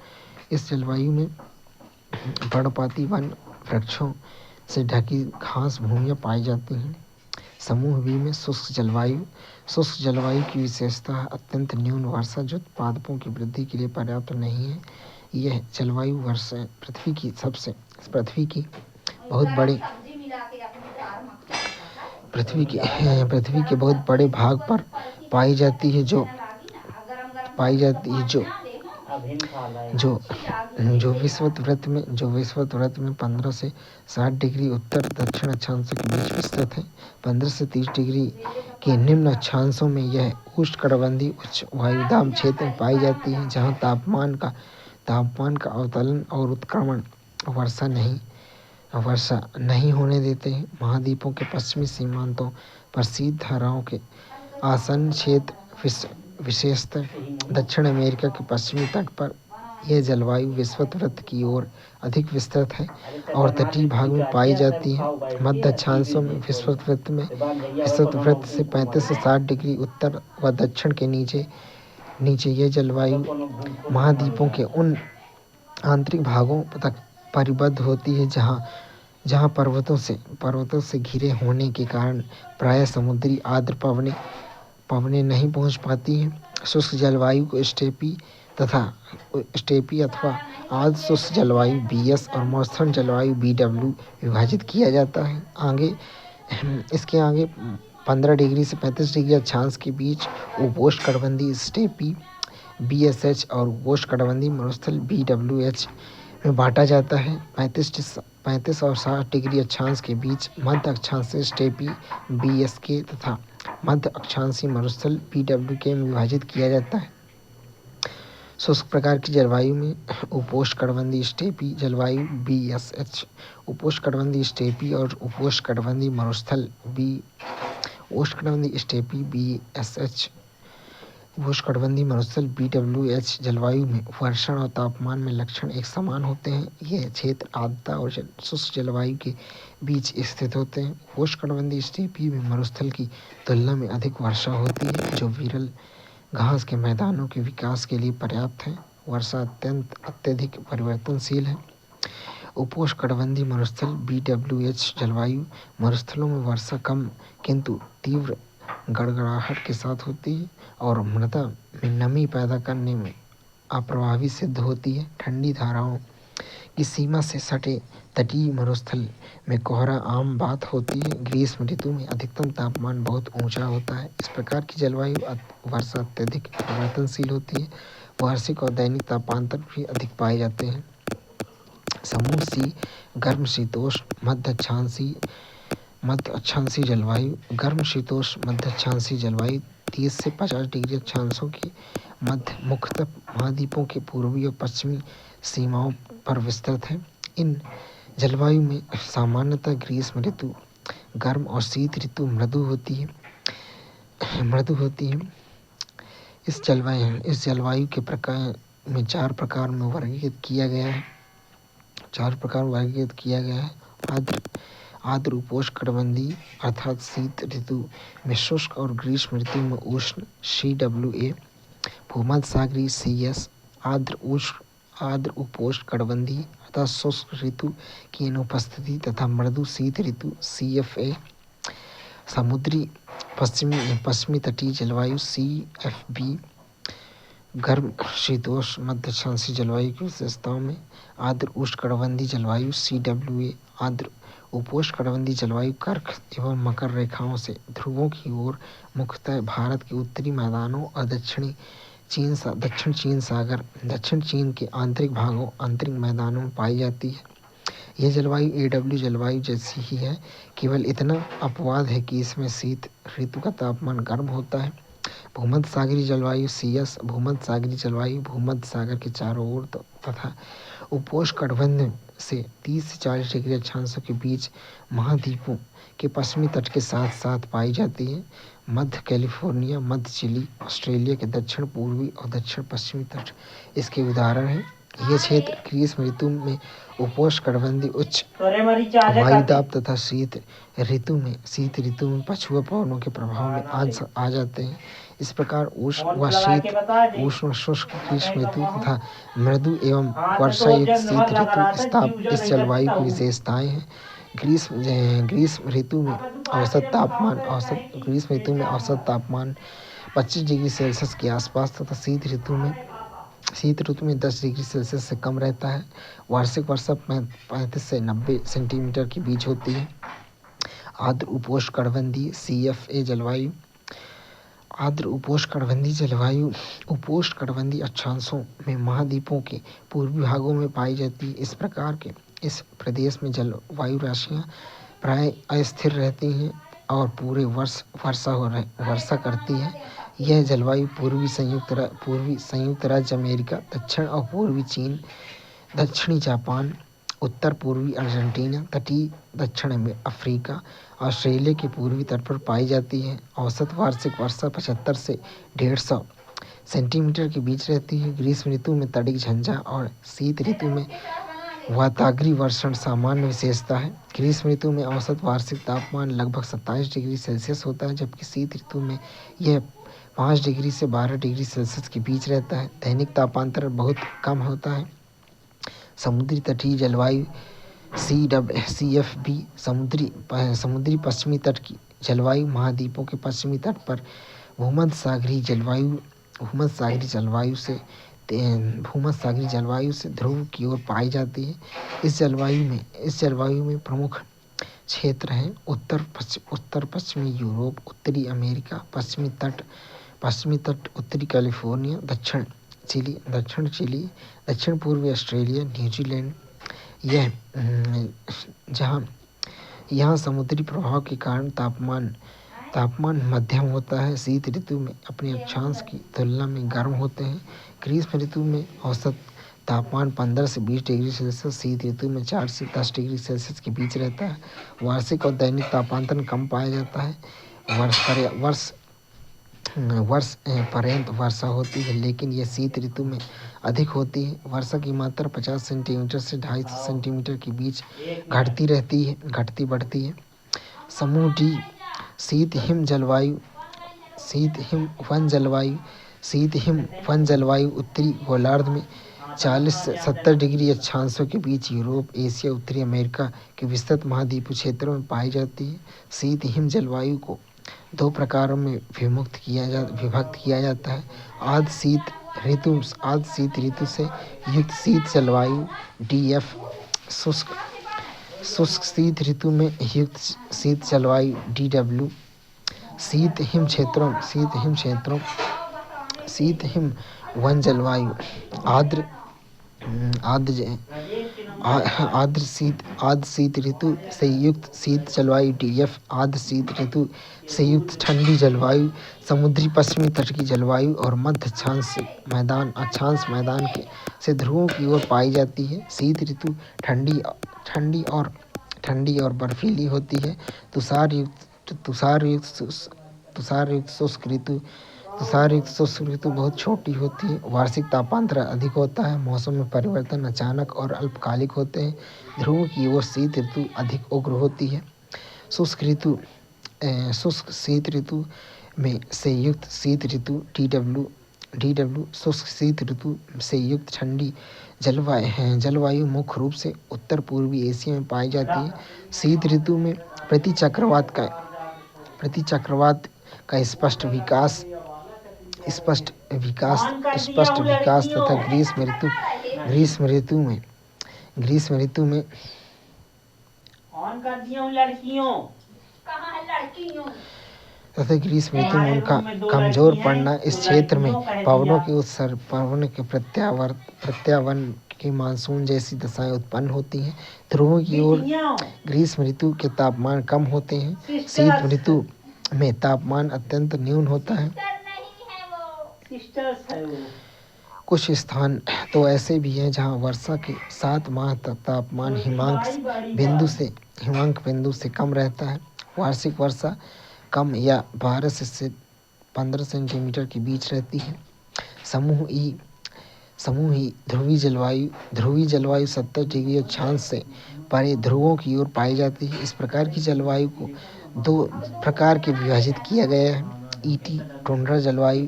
A: इस जलवायु में पर्णपाती वन वृक्षों से ढकी घास भूमियाँ पाई जाती हैं। समूह B में शुष्क जलवायु की विशेषता है अत्यंत न्यून वर्षा जो पादपों की वृद्धि के लिए पर्याप्त नहीं है। यह जलवायु वर्षा पृथ्वी के बहुत बड़े भाग पर पाई जाती है जो विषुवत वृत्त में 15 से 60 डिग्री उत्तर दक्षिण अक्षांशों के बीच विस्तृत है। 15 से 30 डिग्री के निम्न अक्षांशों में यह उष्णकटिबंधीय उच्च वायुदाब क्षेत्र में पाई जाती है, जहाँ तापमान का अवतरण और उत्क्रमण वर्षा नहीं होने देते हैं। महाद्वीपों के पश्चिमी सीमांतों पर शीत धाराओं के आसन्न क्षेत्र, विशेषतः दक्षिण अमेरिका के पश्चिमी तट पर यह जलवायु विषुवत वृत्त की ओर अधिक विस्तृत है और तटीय भाग में पाई जाती है। मध्य अक्षांशों में विषुवत वृत्त से 35 से 60 डिग्री उत्तर व दक्षिण के नीचे यह जलवायु महाद्वीपों के उन आंतरिक भागों तक परिबद्ध होती है जहाँ पर्वतों से घिरे होने के कारण प्रायः समुद्री आर्द्र पवनें नहीं पहुँच पाती हैं। शुष्क जलवायु को स्टेपी अथवा आर्द्र शुष्क जलवायु BS और मौसम जलवायु BW विभाजित किया जाता है। इसके आगे 15 डिग्री से 35 डिग्री अक्षांश के बीच उपोष्णकटिबंधीय स्टेपी BSH और उपोष्णकटिबंधीय मरुस्थल BWH में बांटा जाता है। 35 और 60 डिग्री अक्षांश के बीच मध्य अक्षांशीय स्टेपी BSK तथा मध्य अक्षांशीय मरुस्थल BWK में विभाजित किया जाता है। शुष्क प्रकार की जलवायु में उपोष्णकटिबंधीय स्टेपी जलवायु BSH, उपोष्णकटिबंधीय स्टेपी और उपोष्णकटिबंधीय मरुस्थल उष्णकटिबंधीय स्टेपी BSH, उपोष्णकटिबंधीय मरुस्थल BWH जलवायु में वर्षण और तापमान में लक्षण एक समान होते हैं। यह क्षेत्र आर्द्रता और शुष्क जलवायु के बीच स्थित होते हैं। उपोष्णकटिबंधीय स्टेपी में मरुस्थल की तुलना में अधिक वर्षा होती है, जो विरल घास के मैदानों के विकास के लिए पर्याप्त है। वर्षा अत्यधिक परिवर्तनशील है। उपोष्णकटिबंधीय मरुस्थल BWH जलवायु मरुस्थलों में वर्षा कम किंतु तीव्र गड़गड़ाहट के साथ होती है और मृदा में नमी पैदा करने में अप्रभावी सिद्ध होती है। ठंडी धाराओं की सीमा से सटे तटीय मरुस्थल में कोहरा आम बात होती है। ग्रीष्म ऋतु में अधिकतम तापमान बहुत ऊंचा होता है। इस प्रकार की जलवायु वर्षा अत्यधिक परिवर्तनशील होती है। वार्षिक और दैनिक तापांतर भी अधिक पाए जाते हैं। समूह C गर्म शीतोष्ण मध्य अक्षांशीय जलवायु। गर्म शीतोष्ण मध्य अक्षांशीय जलवायु 30 से 50 डिग्री अक्षांशों के मध्य मुख्यतः महाद्वीपों के पूर्वी और पश्चिमी सीमाओं पर विस्तृत है। इन जलवायु में सामान्यतः ग्रीष्म ऋतु गर्म और शीत ऋतु मृदु होती है। इस जलवायु के प्रकार में 4 प्रकार में वर्गीकृत किया गया है। आर्द्र उपोष्णकटिबंधीय अर्थात शीत ऋतु में शुष्क और ग्रीष्म ऋतु में उष्ण CWA, भूमध्य सागरीय CS, आर्द्र उपोष्णकटिबंधीय अर्थात शुष्क ऋतु की अनुपस्थिति तथा मृदु शीत ऋतु CFA, समुद्री पश्चिमी तटीय जलवायु CFB, गर्म शीतोष्ण मध्यछांसी जलवायु की विशेषताओं में आर्द्र उष्णकटिबंधीय जलवायु CWA, आर्द्र उपोष्णकटिबंधीय जलवायु कर्क एवं मकर रेखाओं से ध्रुवों की ओर मुख्यतः भारत के उत्तरी मैदानों और दक्षिण चीन सागर, दक्षिण चीन के आंतरिक भागों, आंतरिक मैदानों में पाई जाती है। यह जलवायु AW जलवायु जैसी ही है, केवल इतना अपवाद है कि इसमें शीत ऋतु का तापमान गर्म होता है। भूमध्य सागरीय जलवायु CS, भूमध्य सागरीय जलवायु भूमध्य सागर के चारों ओर तथा उपोष्णकटिबंध से 30 से 40 डिग्री अक्षांशों के बीच महाद्वीपों के पश्चिमी तट के साथ साथ पाई जाती है। मध्य कैलिफोर्निया, मध्य चिली, ऑस्ट्रेलिया के दक्षिण पूर्वी और दक्षिण पश्चिमी तट इसके उदाहरण हैं। यह क्षेत्र ग्रीष्म ऋतु में उपोष्णकटिबंधीय उच्च वायुदाब तथा शीत ऋतु में पछुआ पवनों के प्रभाव में आ जाते हैं। इस प्रकार उष्ण व शीत, उष्ण शुष्क ग्रीष्म ऋतु तथा मृदु एवं वर्षा युक्त शीत ऋतु इस जलवायु की विशेषताएं हैं। ग्रीष्म ऋतु में औसत तापमान 25 डिग्री सेल्सियस के आसपास तथा शीत ऋतु में 10 डिग्री सेल्सियस से कम रहता है। वार्षिक वर्षा 35 से 90 सेंटीमीटर के बीच होती है। आर्द्र उपोष्णकटिबंधीय CFA जलवायु, आर्द्र उपोष्णकटिबंधीय जलवायु उपोष्णकटिबंधीय अक्षांशों में महाद्वीपों के पूर्वी भागों में पाई जाती है। इस प्रकार के इस प्रदेश में जलवायु राशियाँ प्राय अस्थिर रहती हैं और पूरे वर्ष वर्षा करती है। यह जलवायु पूर्वी संयुक्त राज्य अमेरिका, दक्षिण और पूर्वी चीन, दक्षिणी जापान, उत्तर पूर्वी अर्जेंटीना, तटीय दक्षिण अफ्रीका, ऑस्ट्रेलिया के पूर्वी तट पर पाई जाती है। औसत वार्षिक वर्षा 75 से 150 सेंटीमीटर के बीच रहती है। ग्रीष्म ऋतु में तड़िक झंझा और शीत ऋतु में वाताग्री वर्षण सामान्य विशेषता है। ग्रीष्म ऋतु में औसत वार्षिक तापमान लगभग 27 डिग्री सेल्सियस होता है, जबकि शीत ऋतु में यह 5 डिग्री से 12 डिग्री सेल्सियस के बीच रहता है। दैनिक तापांतरण बहुत कम होता है। समुद्री तटीय जलवायु CFB, समुद्री पश्चिमी तट की जलवायु महाद्वीपों के पश्चिमी तट पर भूमध्य सागरीय जलवायु से ध्रुव की ओर पाई जाती है। इस जलवायु में प्रमुख क्षेत्र हैं उत्तर पश्चिमी यूरोप, उत्तरी अमेरिका, पश्चिमी तट उत्तरी कैलिफोर्निया, दक्षिण चिली, दक्षिण पूर्वी ऑस्ट्रेलिया, न्यूजीलैंड। यहाँ समुद्री प्रभाव के कारण तापमान मध्यम होता है। शीत ऋतु में अपने अक्षांश की तुलना में गर्म होते हैं। ग्रीष्म ऋतु में औसत तापमान 15 से 20 डिग्री सेल्सियस, शीत ऋतु में 4 से 10 डिग्री सेल्सियस के बीच रहता है। वार्षिक और दैनिक तापांतरण कम पाया जाता है। वर्ष पर्यंत वर्षा होती है, लेकिन यह शीत ऋतु में अधिक होती है। वर्षा की मात्रा 50 सेंटीमीटर से 250 सेंटीमीटर के बीच घटती बढ़ती है। समूह D, शीत हिम वन जलवायु उत्तरी गोलार्ध में 40 से 70 डिग्री अक्षांशों के बीच यूरोप, एशिया, उत्तरी अमेरिका के विस्तृत महाद्वीपीय क्षेत्रों में पाई जाती है। शीत हिम जलवायु को 2 प्रकारों में विभक्त किया जाता है। आर्द्र शीत ऋतु से युक्त शीत जलवायु DF, शुष्क शीत ऋतु में युक्त शीत जलवायु DW। शीत हिम वन जलवायु आर्द्र शीत ऋतु से युक्त शीत जलवायु DF। आर्द्र शीत ऋतु से युक्त ठंडी जलवायु समुद्री पश्चिमी तट की जलवायु और मध्य अक्षांश मैदान के से ध्रुवों की ओर पाई जाती है। शीत ऋतु ठंडी और बर्फीली होती है। तुषार युक्त शुष्क ऋतु बहुत छोटी होती है। वार्षिक तापांतरण अधिक होता है। मौसम में परिवर्तन अचानक और अल्पकालिक होते हैं। ध्रुवों की ओर शीत ऋतु अधिक उग्र होती है। शुष्क शीत ऋतु में से युक्त शीत ऋतु DW। शुष्क शीत ऋतु से युक्त ठंडी जलवायु मुख्य रूप से उत्तर पूर्वी एशिया में पाई जाती है। शीत ऋतु में प्रति चक्रवात का स्पष्ट विकास स्पष्ट स्पष्ट विकास तथा ग्रीष्म ऋतु में तथा ग्रीष्म ऋतु में उनका कमजोर पड़ना, इस क्षेत्र में पवनों के प्रत्यावर्तन के मानसून जैसी दशाएं उत्पन्न होती हैं। ध्रुवों की ओर ग्रीष्म ऋतु के तापमान कम होते हैं। शीत ऋतु में तापमान अत्यंत न्यून होता है। कुछ स्थान तो ऐसे भी हैं जहां वर्षा के 7 माह तक तापमान हिमांक बिंदु से कम रहता है। वार्षिक वर्षा कम या 12 से 15 सेंटीमीटर के बीच रहती है। समूह ई ध्रुवीय जलवायु 70 डिग्री अक्षांश से परे ध्रुवों की ओर पाई जाती है। इस प्रकार की जलवायु को 2 प्रकार के विभाजित किया गया है। ईटी टुंड्रा जलवायु,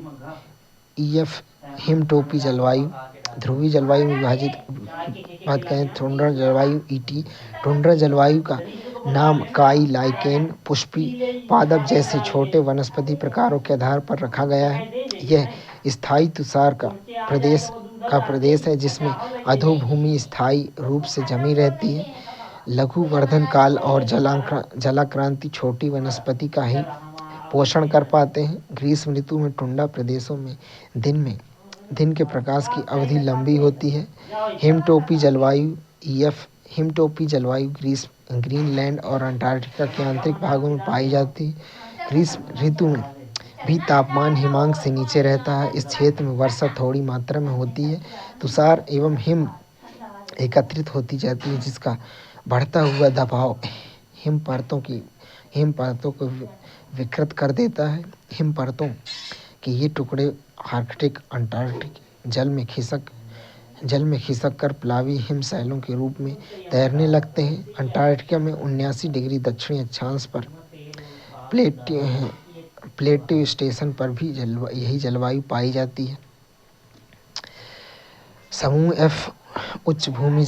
A: ईएफ हिमटोपी जलवायु। ध्रुवीय जलवायु में विभाजित बात करें टुंड्रा जलवायु ईटी। टुंड्रा जलवायु का नाम काई, लाइकेन, पुष्पी पादप जैसे छोटे वनस्पति प्रकारों के आधार पर रखा गया है। यह स्थायी तुषार का प्रदेश है जिसमें अधोभूमि स्थायी रूप से जमी रहती है। लघु वर्धन काल और जलाक्रांति छोटी वनस्पति का ही पोषण कर पाते हैं। ग्रीष्म ऋतु में टुंड्रा प्रदेशों में दिन के प्रकाश की अवधि लंबी होती है। हिमटोपी जलवायु ईएफ हिमटोपी जलवायु ग्रीनलैंड और अंटार्कटिका के आंतरिक भागों में पाई जाती है। ग्रीष्म ऋतु में भी तापमान हिमांक से नीचे रहता है। इस क्षेत्र में वर्षा थोड़ी मात्रा में होती है। तुषार एवं हिम एकत्रित होती जाती है जिसका बढ़ता हुआ दबाव हिम परतों को विकृत कर देता है। हिम परतों के ये टुकड़े आर्कटिक अंटार्कटिक जल में खिसक कर प्लावी हिमशैलों के रूप में तैरने लगते हैं। अंटार्कटिका में 79 डिग्री दक्षिणी अक्षांश पर प्लेटिव स्टेशन पर भी यही जलवायु पाई जाती है। समूह एफ उच्च भूमि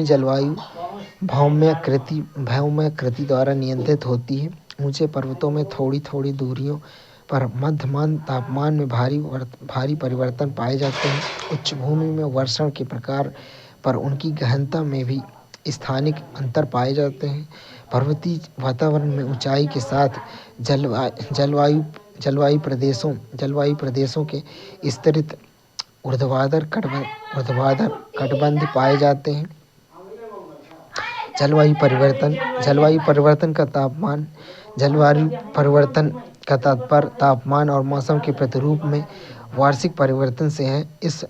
A: जलवायु भौम्य कृति द्वारा नियंत्रित होती है। ऊंचे पर्वतों में थोड़ी दूरियों पर मध्यमान तापमान में भारी परिवर्तन पाए जाते हैं। उच्च भूमि में वर्षण के प्रकार पर उनकी गहनता में भी स्थानिक अंतर पाए जाते हैं। पर्वतीय वातावरण में ऊंचाई के साथ जलवायु प्रदेशों के स्तरित ऊर्ध्वाधर कटिबंध पाए जाते हैं। जलवायु परिवर्तन का तात्पर्य तापमान और मौसम के प्रतिरूप में वार्षिक परिवर्तन से है। इस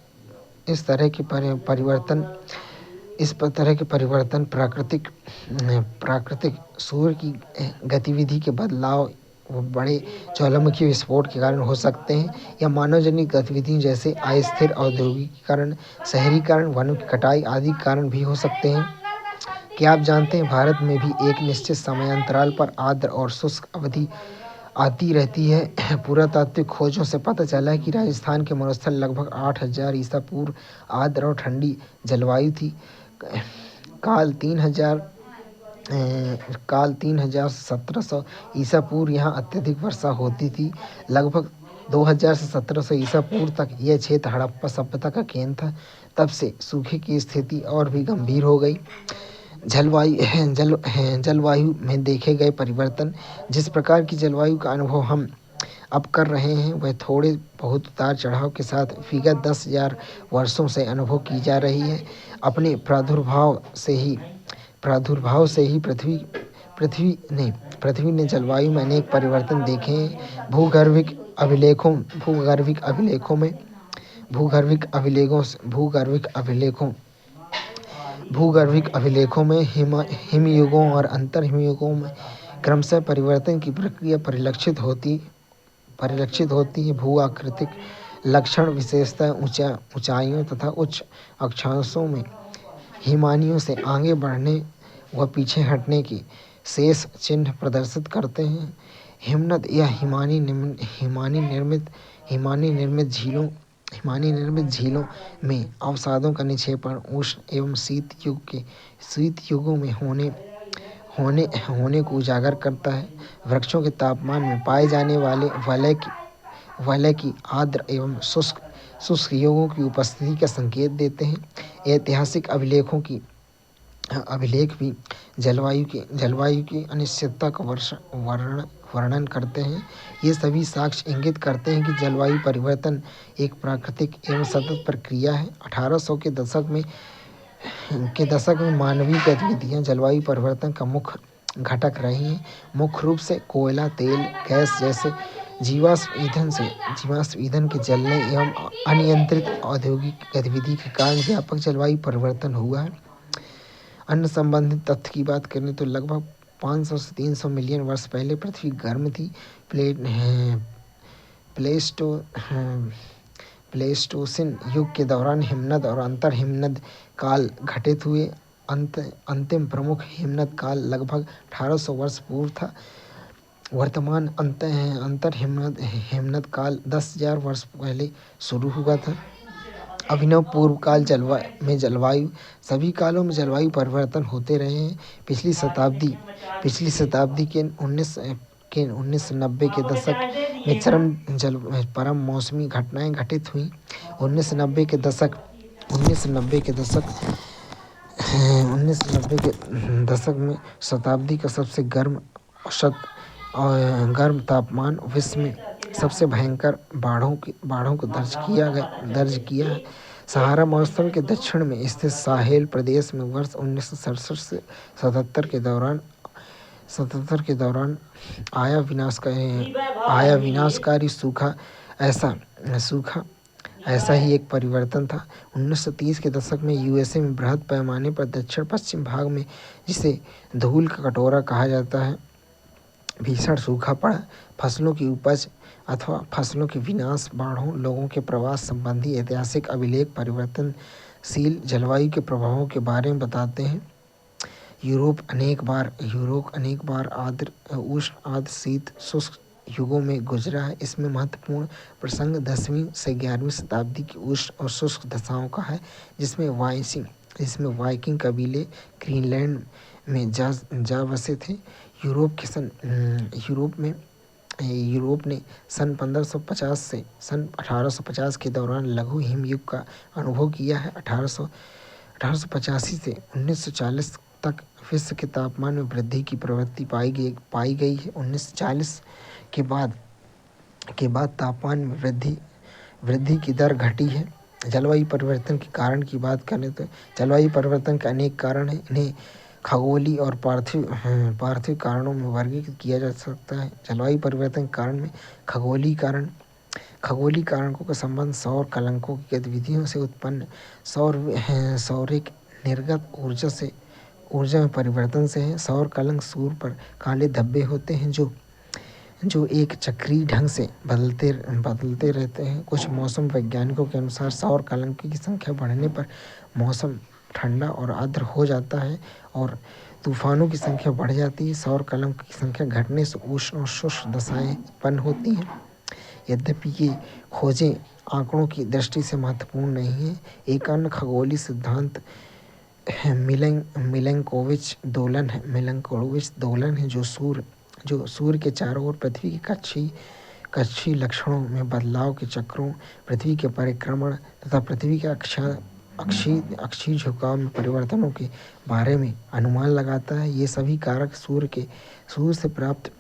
A: तरह के परिवर्तन प्राकृतिक सूर्य की गतिविधि के बदलाव, बड़े ज्वालामुखी विस्फोट के कारण हो सकते हैं या मानवजनित गतिविधियों जैसे अस्थिर औद्योगिकीकरण, शहरीकरण, वनों की कटाई आदि कारण भी हो सकते हैं। क्या आप जानते हैं भारत में भी एक निश्चित समयांतराल पर आर्द्र और शुष्क अवधि आती रहती है। पुरातात्विक खोजों से पता चला है कि राजस्थान के मरुस्थल लगभग 8000 ईसा पूर्व आर्द्र और ठंडी जलवायु थी। काल 3000 से 1700 ईसा पूर्व यहाँ अत्यधिक वर्षा होती थी। लगभग 2000 से 1700 ईसा पूर्व तक यह क्षेत्र हड़प्पा सभ्यता का केंद्र था। तब से सूखे की स्थिति और भी गंभीर हो गई। जलवायु में देखे गए परिवर्तन। जिस प्रकार की जलवायु का अनुभव हम अब कर रहे हैं वह थोड़े बहुत उतार चढ़ाव के साथ विगत 10,000 वर्षों से अनुभव की जा रही है। अपने प्रादुर्भाव से ही पृथ्वी ने जलवायु में अनेक परिवर्तन देखे हैं। भूगर्भिक अभिलेखों में हिमयुगों और अंतर हिमयुगों में क्रमशः परिवर्तन की प्रक्रिया परिलक्षित होती है। भू आकृतिक लक्षण विशेषतः ऊंचाइयों तथा उच्च अक्षांशों में हिमानियों से आगे बढ़ने व पीछे हटने के शेष चिन्ह प्रदर्शित करते हैं। हिमनद या हिमानी निर्मित झीलों में अवसादों का निक्षेपण उष्ण एवं शीत युगों में होने को उजागर करता है। वृक्षों के तापमान में पाए जाने वाले वलय की आर्द्र एवं शुष्क शुष्क युगों की उपस्थिति का संकेत देते हैं। ऐतिहासिक अभिलेख भी जलवायु की अनिश्चितता का वर्णन करते हैं। ये सभी साक्ष्य इंगित करते हैं कि जलवायु परिवर्तन एक प्राकृतिक एवं सतत प्रक्रिया है। 1800 के दशक में मानवीय गतिविधियां जलवायु परिवर्तन का मुख्य घटक रही हैं। मुख्य रूप से कोयला, तेल, गैस जैसे जीवाश्म ईंधन के जलने एवं अनियंत्रित औद्योगिक गतिविधि के कारण व्यापक जलवायु परिवर्तन हुआ है। अन्य संबंधित तथ्य की बात करें तो लगभग 500 से 300 मिलियन वर्ष पहले पृथ्वी गर्म थी। प्लेस्टोसिन युग के दौरान हिमनद और अंतर हिमनद काल घटित हुए। अंतिम प्रमुख हिमनद काल लगभग 1800 वर्ष पूर्व था। वर्तमान अंतर हिमनद काल 10,000 वर्ष पहले शुरू हुआ था। अभिनव पूर्व काल जलवायु सभी कालों में जलवायु परिवर्तन होते रहे हैं। पिछली शताब्दी के 1990 के दशक में परम मौसमी घटनाएं घटित हुई। 1990 के दशक में शताब्दी का सबसे गर्म तापमान, विश्व में सबसे भयंकर बाढ़ों को दर्ज किया है। सहारा मौसम के दक्षिण में स्थित साहेल प्रदेश में वर्ष 1967 से 77 के दौरान आया विनाशकारी सूखा ऐसा ही एक परिवर्तन था। 1930 के दशक में यूएसए में बृहद पैमाने पर दक्षिण पश्चिम भाग में, जिसे धूल का कटोरा कहा जाता है, भीषण सूखा पड़ा। फसलों की उपज अथवा फसलों के विनाश, बाढ़ों, लोगों के प्रवास संबंधी ऐतिहासिक अभिलेख परिवर्तनशील जलवायु के प्रभावों के बारे में बताते हैं। यूरोप अनेक बार उष्ण, आर्द्र, शीत, शुष्क युगों में गुजरा है। इसमें महत्वपूर्ण प्रसंग 10वीं से 11वीं शताब्दी की उष्ण और शुष्क दशाओं का है, जिसमें वाइकिंग कबीले ग्रीनलैंड में जा बसे थे। यूरोप ने सन 1550 से सन 1850 के दौरान लघु हिमयुग का अनुभव किया है। 1885 से 1940 तक विश्व के तापमान में वृद्धि की प्रवृत्ति पाई गई है। 1940 के बाद तापमान में वृद्धि की दर घटी है। जलवायु परिवर्तन के कारण की बात करें तो जलवायु परिवर्तन के अनेक कारण हैं। इन्हें खगोलीय और पार्थिव कारणों में वर्गीकृत किया जा सकता है। जलवायु परिवर्तन के कारण में खगोलीय कारणों का संबंध सौर कलंकों की गतिविधियों से उत्पन्न सौरिक निर्गत ऊर्जा में परिवर्तन से है। सौर कलंक सूर्य पर काले धब्बे होते हैं जो एक चक्रीय ढंग से बदलते रहते हैं। कुछ मौसम वैज्ञानिकों के अनुसार सौर कलंकों की संख्या बढ़ने पर मौसम ठंडा और आर्द्र हो जाता है और तूफानों की संख्या बढ़ जाती है। सौर कलंकों की संख्या घटने से उष्ण और शुष्क दशाएं उत्पन्न होती हैं। यद्यपि ये खोजें आंकड़ों की दृष्टि से महत्वपूर्ण नहीं है। एक अन्य खगोलीय सिद्धांत मिलेंकोविच दोलन है, जो सूर्य के चारों ओर पृथ्वी के कक्षीय लक्षणों में बदलाव के चक्रों, पृथ्वी के परिक्रमण तथा पृथ्वी के अक्षीय झुकाव में परिवर्तनों के बारे में अनुमान लगाता है। ये सभी कारक सूर्य से प्राप्त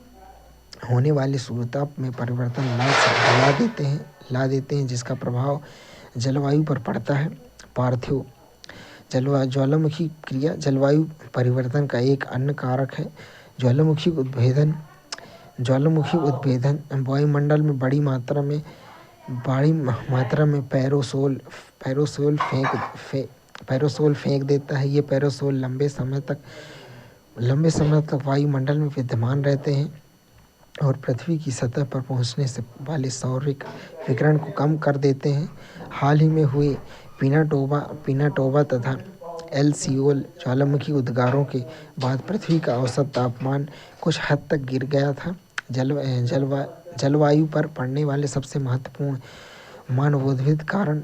A: होने वाले सूर्यताप में परिवर्तन ला देते हैं, जिसका प्रभाव जलवायु पर पड़ता है। पार्थिव ज्वालामुखी क्रिया जलवायु परिवर्तन का एक अन्य कारक है। ज्वालामुखी उद्भेदन वायुमंडल में बड़ी मात्रा में पैरोसोल फेंक देता है। ये पैरोसोल लंबे समय तक वायुमंडल में विद्यमान रहते हैं और पृथ्वी की सतह पर पहुंचने से वाले सौरिक विकिरण को कम कर देते हैं। हाल ही में हुए पिनाटोबा तथा एल सियोल ज्वालामुखी उद्गारों के बाद पृथ्वी का औसत तापमान कुछ हद तक गिर गया था। जलवायु पर पड़ने वाले सबसे महत्वपूर्ण मानवोद्भिद कारण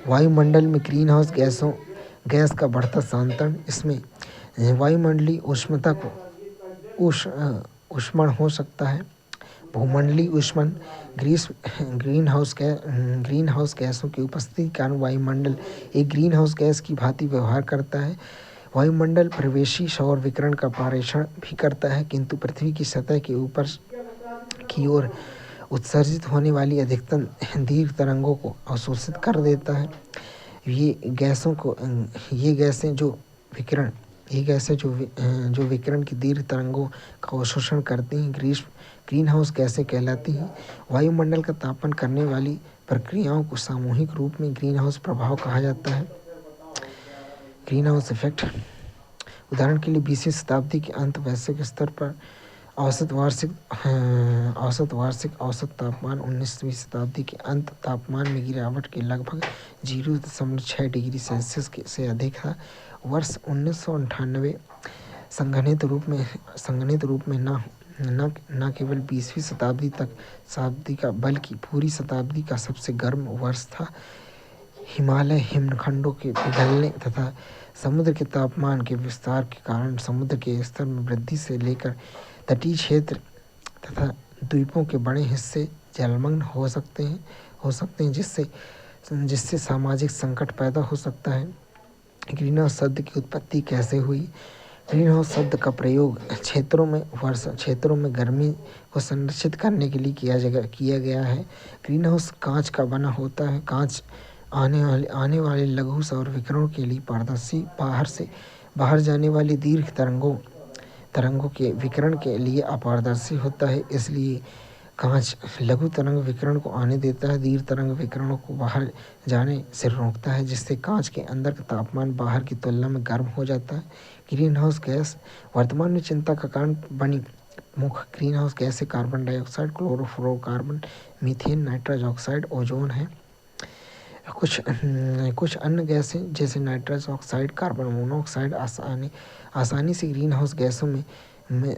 A: वायुमंडल में ग्रीन हाउस गैस का बढ़ता सांतन। इसमें वायुमंडलीय उष्णता को ऊष्मण हो सकता है। भूमंडलीय ऊष्मन ग्रीन हाउस गैसों की उपस्थिति के कारण वायुमंडल एक ग्रीन हाउस गैस की भांति व्यवहार करता है। वायुमंडल प्रवेशी सौर विकिरण का पारेषण भी करता है, किंतु पृथ्वी की सतह के ऊपर की ओर उत्सर्जित होने वाली अधिकतम दीर्घ तरंगों को अवशोषित कर देता है। ये गैसें जो विकिरण की दीर्घ तरंगों का अवशोषण करती हैं ग्रीन हाउस गैसें कहलाती हैं। वायुमंडल का तापन करने वाली प्रक्रियाओं को सामूहिक रूप में ग्रीन हाउस प्रभाव कहा जाता है। ग्रीन हाउस इफेक्ट, उदाहरण के लिए 20वीं शताब्दी के अंत वैश्विक स्तर पर औसत वार्षिक औसत तापमान 19वीं शताब्दी के अंत तापमान में गिरावट के लगभग 0.6 डिग्री सेल्सियस से अधिक था। वर्ष 1998 संघनित रूप में न केवल 20वीं शताब्दी का बल्कि पूरी शताब्दी का सबसे गर्म वर्ष था। हिमालय हिमखंडों के पिघलने तथा समुद्र के तापमान के विस्तार के कारण समुद्र के स्तर में वृद्धि से लेकर तटीय क्षेत्र तथा द्वीपों के बड़े हिस्से जलमग्न हो सकते हैं, जिससे सामाजिक संकट पैदा हो सकता है। ग्रीन हाउस शब्द की उत्पत्ति कैसे हुई? ग्रीन हाउस शब्द का प्रयोग क्षेत्रों में गर्मी को संरक्षित करने के लिए किया गया है। ग्रीन हाउस कांच का बना होता है। कांच आने वाले लघु सौर विकिरणों के लिए पारदर्शी, बाहर जाने वाली दीर्घ तरंगों के विकिरण के लिए अपारदर्शी होता है। इसलिए कांच लघु तरंग विकिरण को आने देता है, दीर्घ तरंग विकिरणों को बाहर जाने से रोकता है, जिससे कांच के अंदर का तापमान बाहर की तुलना में गर्म हो जाता है। ग्रीन हाउस गैस वर्तमान में चिंता का कारण बनी मुख्य ग्रीन हाउस गैसें carbon dioxide, chlorofluorocarbon, methane, nitrous oxide, ozone है। कुछ अन्य गैसें जैसे नाइट्रस ऑक्साइड, कार्बन मोनोऑक्साइड आसानी से ग्रीन हाउस गैसों में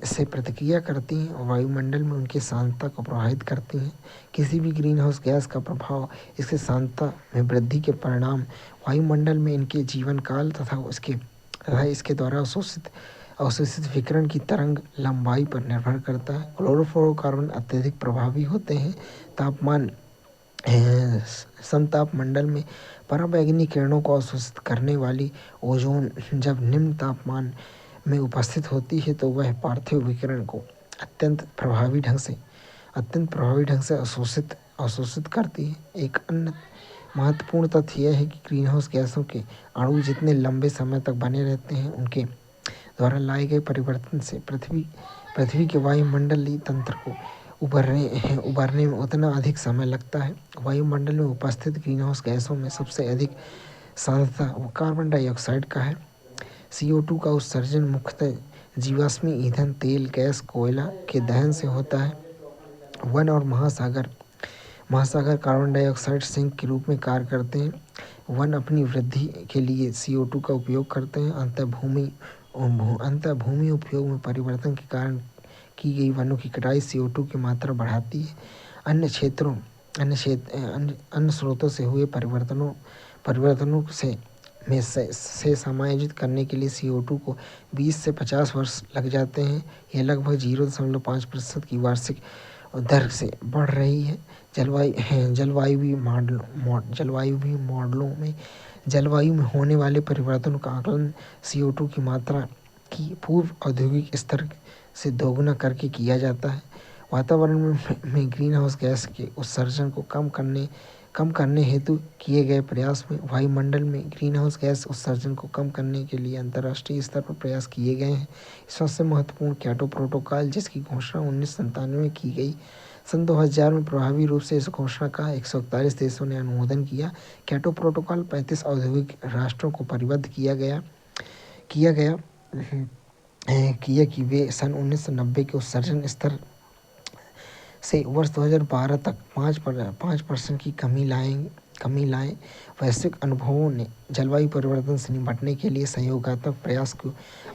A: से प्रतिक्रिया करती हैं और वायुमंडल में उनकी सांद्रता को प्रभावित करती हैं। किसी भी ग्रीन हाउस गैस का प्रभाव इसके सांद्रता में वृद्धि के परिणाम वायुमंडल में इनके जीवन काल तथा इसके द्वारा अवशोषित विकिरण की तरंग लंबाई पर निर्भर करता है। क्लोरोफ्लोरोकार्बन अत्यधिक प्रभावी होते हैं। समताप मंडल में पराबैंगनी किरणों को अवशोषित करने वाली ओजोन जब निम्न तापमान में उपस्थित होती है तो वह पार्थिव विकिरण को अत्यंत प्रभावी ढंग से अवशोषित करती है। एक अन्य महत्वपूर्ण तथ्य यह है कि ग्रीन हाउस गैसों के अणु जितने लंबे समय तक बने रहते हैं, उनके द्वारा लाए गए परिवर्तन से पृथ्वी के वायुमंडलीय तंत्र को उभरने में उतना अधिक समय लगता है। वायुमंडल में उपस्थित ग्रीनहाउस गैसों में सबसे अधिक सांद्रता कार्बन डाइऑक्साइड का है। CO2 का उत्सर्जन मुख्यतः जीवाश्मी ईंधन, तेल, गैस, कोयला के दहन से होता है। वन और महासागर कार्बन डाइऑक्साइड सिंक के रूप में कार्य करते हैं। वन अपनी वृद्धि के लिए CO2 का उपयोग करते हैं। अंतः भूमि उपयोग में परिवर्तन के कारण की गई वनों की कटाई CO2 की मात्रा बढ़ाती है। अन्य स्रोतों से हुए परिवर्तनों से समायोजित करने के लिए CO2 को 20 से 50 वर्ष लग जाते हैं। यह लगभग 0.5% की वार्षिक दर से बढ़ रही है। जलवायु में होने वाले परिवर्तनों का आकलन CO2 की मात्रा की पूर्व औद्योगिक स्तर से दोगुना करके किया जाता है। वातावरण में ग्रीन हाउस गैस के उत्सर्जन को कम करने हेतु किए गए प्रयास में वायुमंडल में ग्रीन हाउस गैस उत्सर्जन को कम करने के लिए अंतर्राष्ट्रीय स्तर पर प्रयास किए गए हैं। सबसे महत्वपूर्ण क्योटो प्रोटोकॉल, जिसकी घोषणा 1997 में की गई। सन 2000 में प्रभावी रूप से इस घोषणा का 141 देशों ने अनुमोदन किया। क्योटो प्रोटोकॉल 35 औद्योगिक राष्ट्रों को परिबद्ध किया कि वे सन 1990 के उत्सर्जन स्तर से वर्ष 2012 तक 5% की कमी लाएं। वैश्विक अनुभवों ने जलवायु परिवर्तन से निपटने के लिए सहयोगात्मक प्रयास की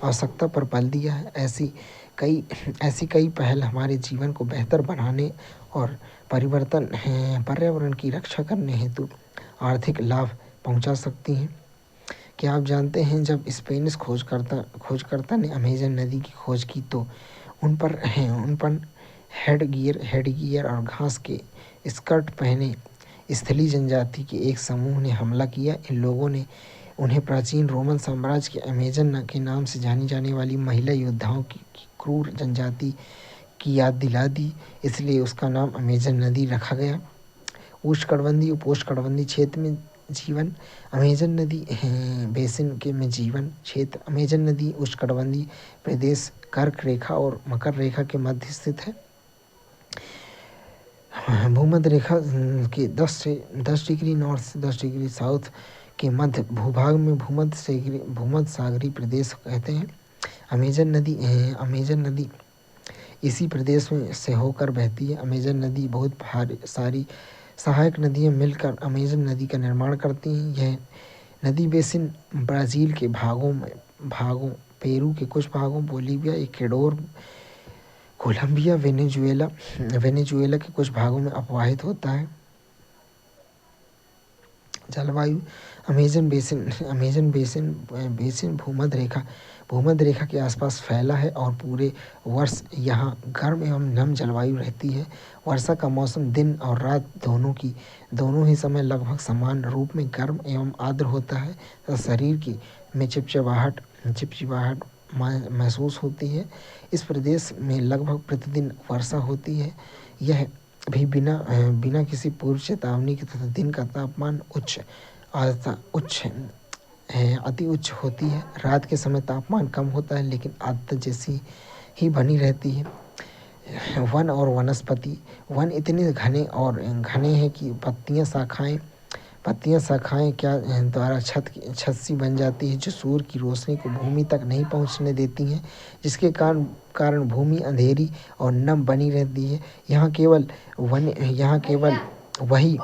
A: आवश्यकता पर बल दिया है। ऐसी कई पहल हमारे जीवन को बेहतर बनाने और पर्यावरण की रक्षा करने हेतु आर्थिक लाभ पहुंचा सकती हैं। क्या आप जानते हैं, जब स्पेनिश खोजकर्ता ने अमेजन नदी की खोज की तो उन पर हेडगियर और घास के स्कर्ट पहने स्थलीय जनजाति के एक समूह ने हमला किया। इन लोगों ने उन्हें प्राचीन रोमन साम्राज्य के अमेजन के नाम से जानी जाने वाली महिला योद्धाओं की क्रूर जनजाति की याद दिला दी, इसलिए उसका नाम अमेजन नदी रखा गया। उष्णकटिबंधीय उपोष्णकटिबंधीय क्षेत्र में जीवन, अमेजन नदी बेसिन के में जीवन क्षेत्र। अमेजन नदी उष्णकटिबंधीय प्रदेश कर्क रेखा और मकर रेखा के मध्य स्थित है। भूमध्य रेखा के 10 डिग्री नॉर्थ से 10 डिग्री साउथ के मध्य भूभाग में भूमध्य सागरीय प्रदेश कहते हैं। अमेजन नदी इसी प्रदेश में से होकर बहती है। अमेजन नदी बहुत सारी सहायक नदियाँ मिलकर अमेजन नदी का निर्माण करती हैं। यह नदी बेसिन ब्राज़ील के भागों, पेरू के कुछ भागों, बोलीविया, इक्वाडोर, कोलंबिया, वेनेजुएला के कुछ भागों में अपवाहित होता है। जलवायु, अमेजन बेसिन भूमध्य रेखा के आसपास फैला है और पूरे वर्ष यहाँ गर्म एवं नम जलवायु रहती है। वर्षा का मौसम दिन और रात दोनों ही समय लगभग समान रूप में गर्म एवं आर्द्र होता है तथा शरीर में चिपचिपाहट महसूस होती है। इस प्रदेश में लगभग प्रतिदिन वर्षा होती है। यह भी बिना किसी पूर्व चेतावनी के तथा दिन का तापमान अति उच्च होती है। रात के समय तापमान कम होता है लेकिन आदत जैसी ही बनी रहती है। वन और वनस्पति, वन इतने घने हैं कि पत्तियां शाखाएं द्वारा छत सी बन जाती है जो सूर्य की रोशनी को भूमि तक नहीं पहुंचने देती हैं, जिसके कारण भूमि अंधेरी और नम बनी रहती है। यहाँ केवल वही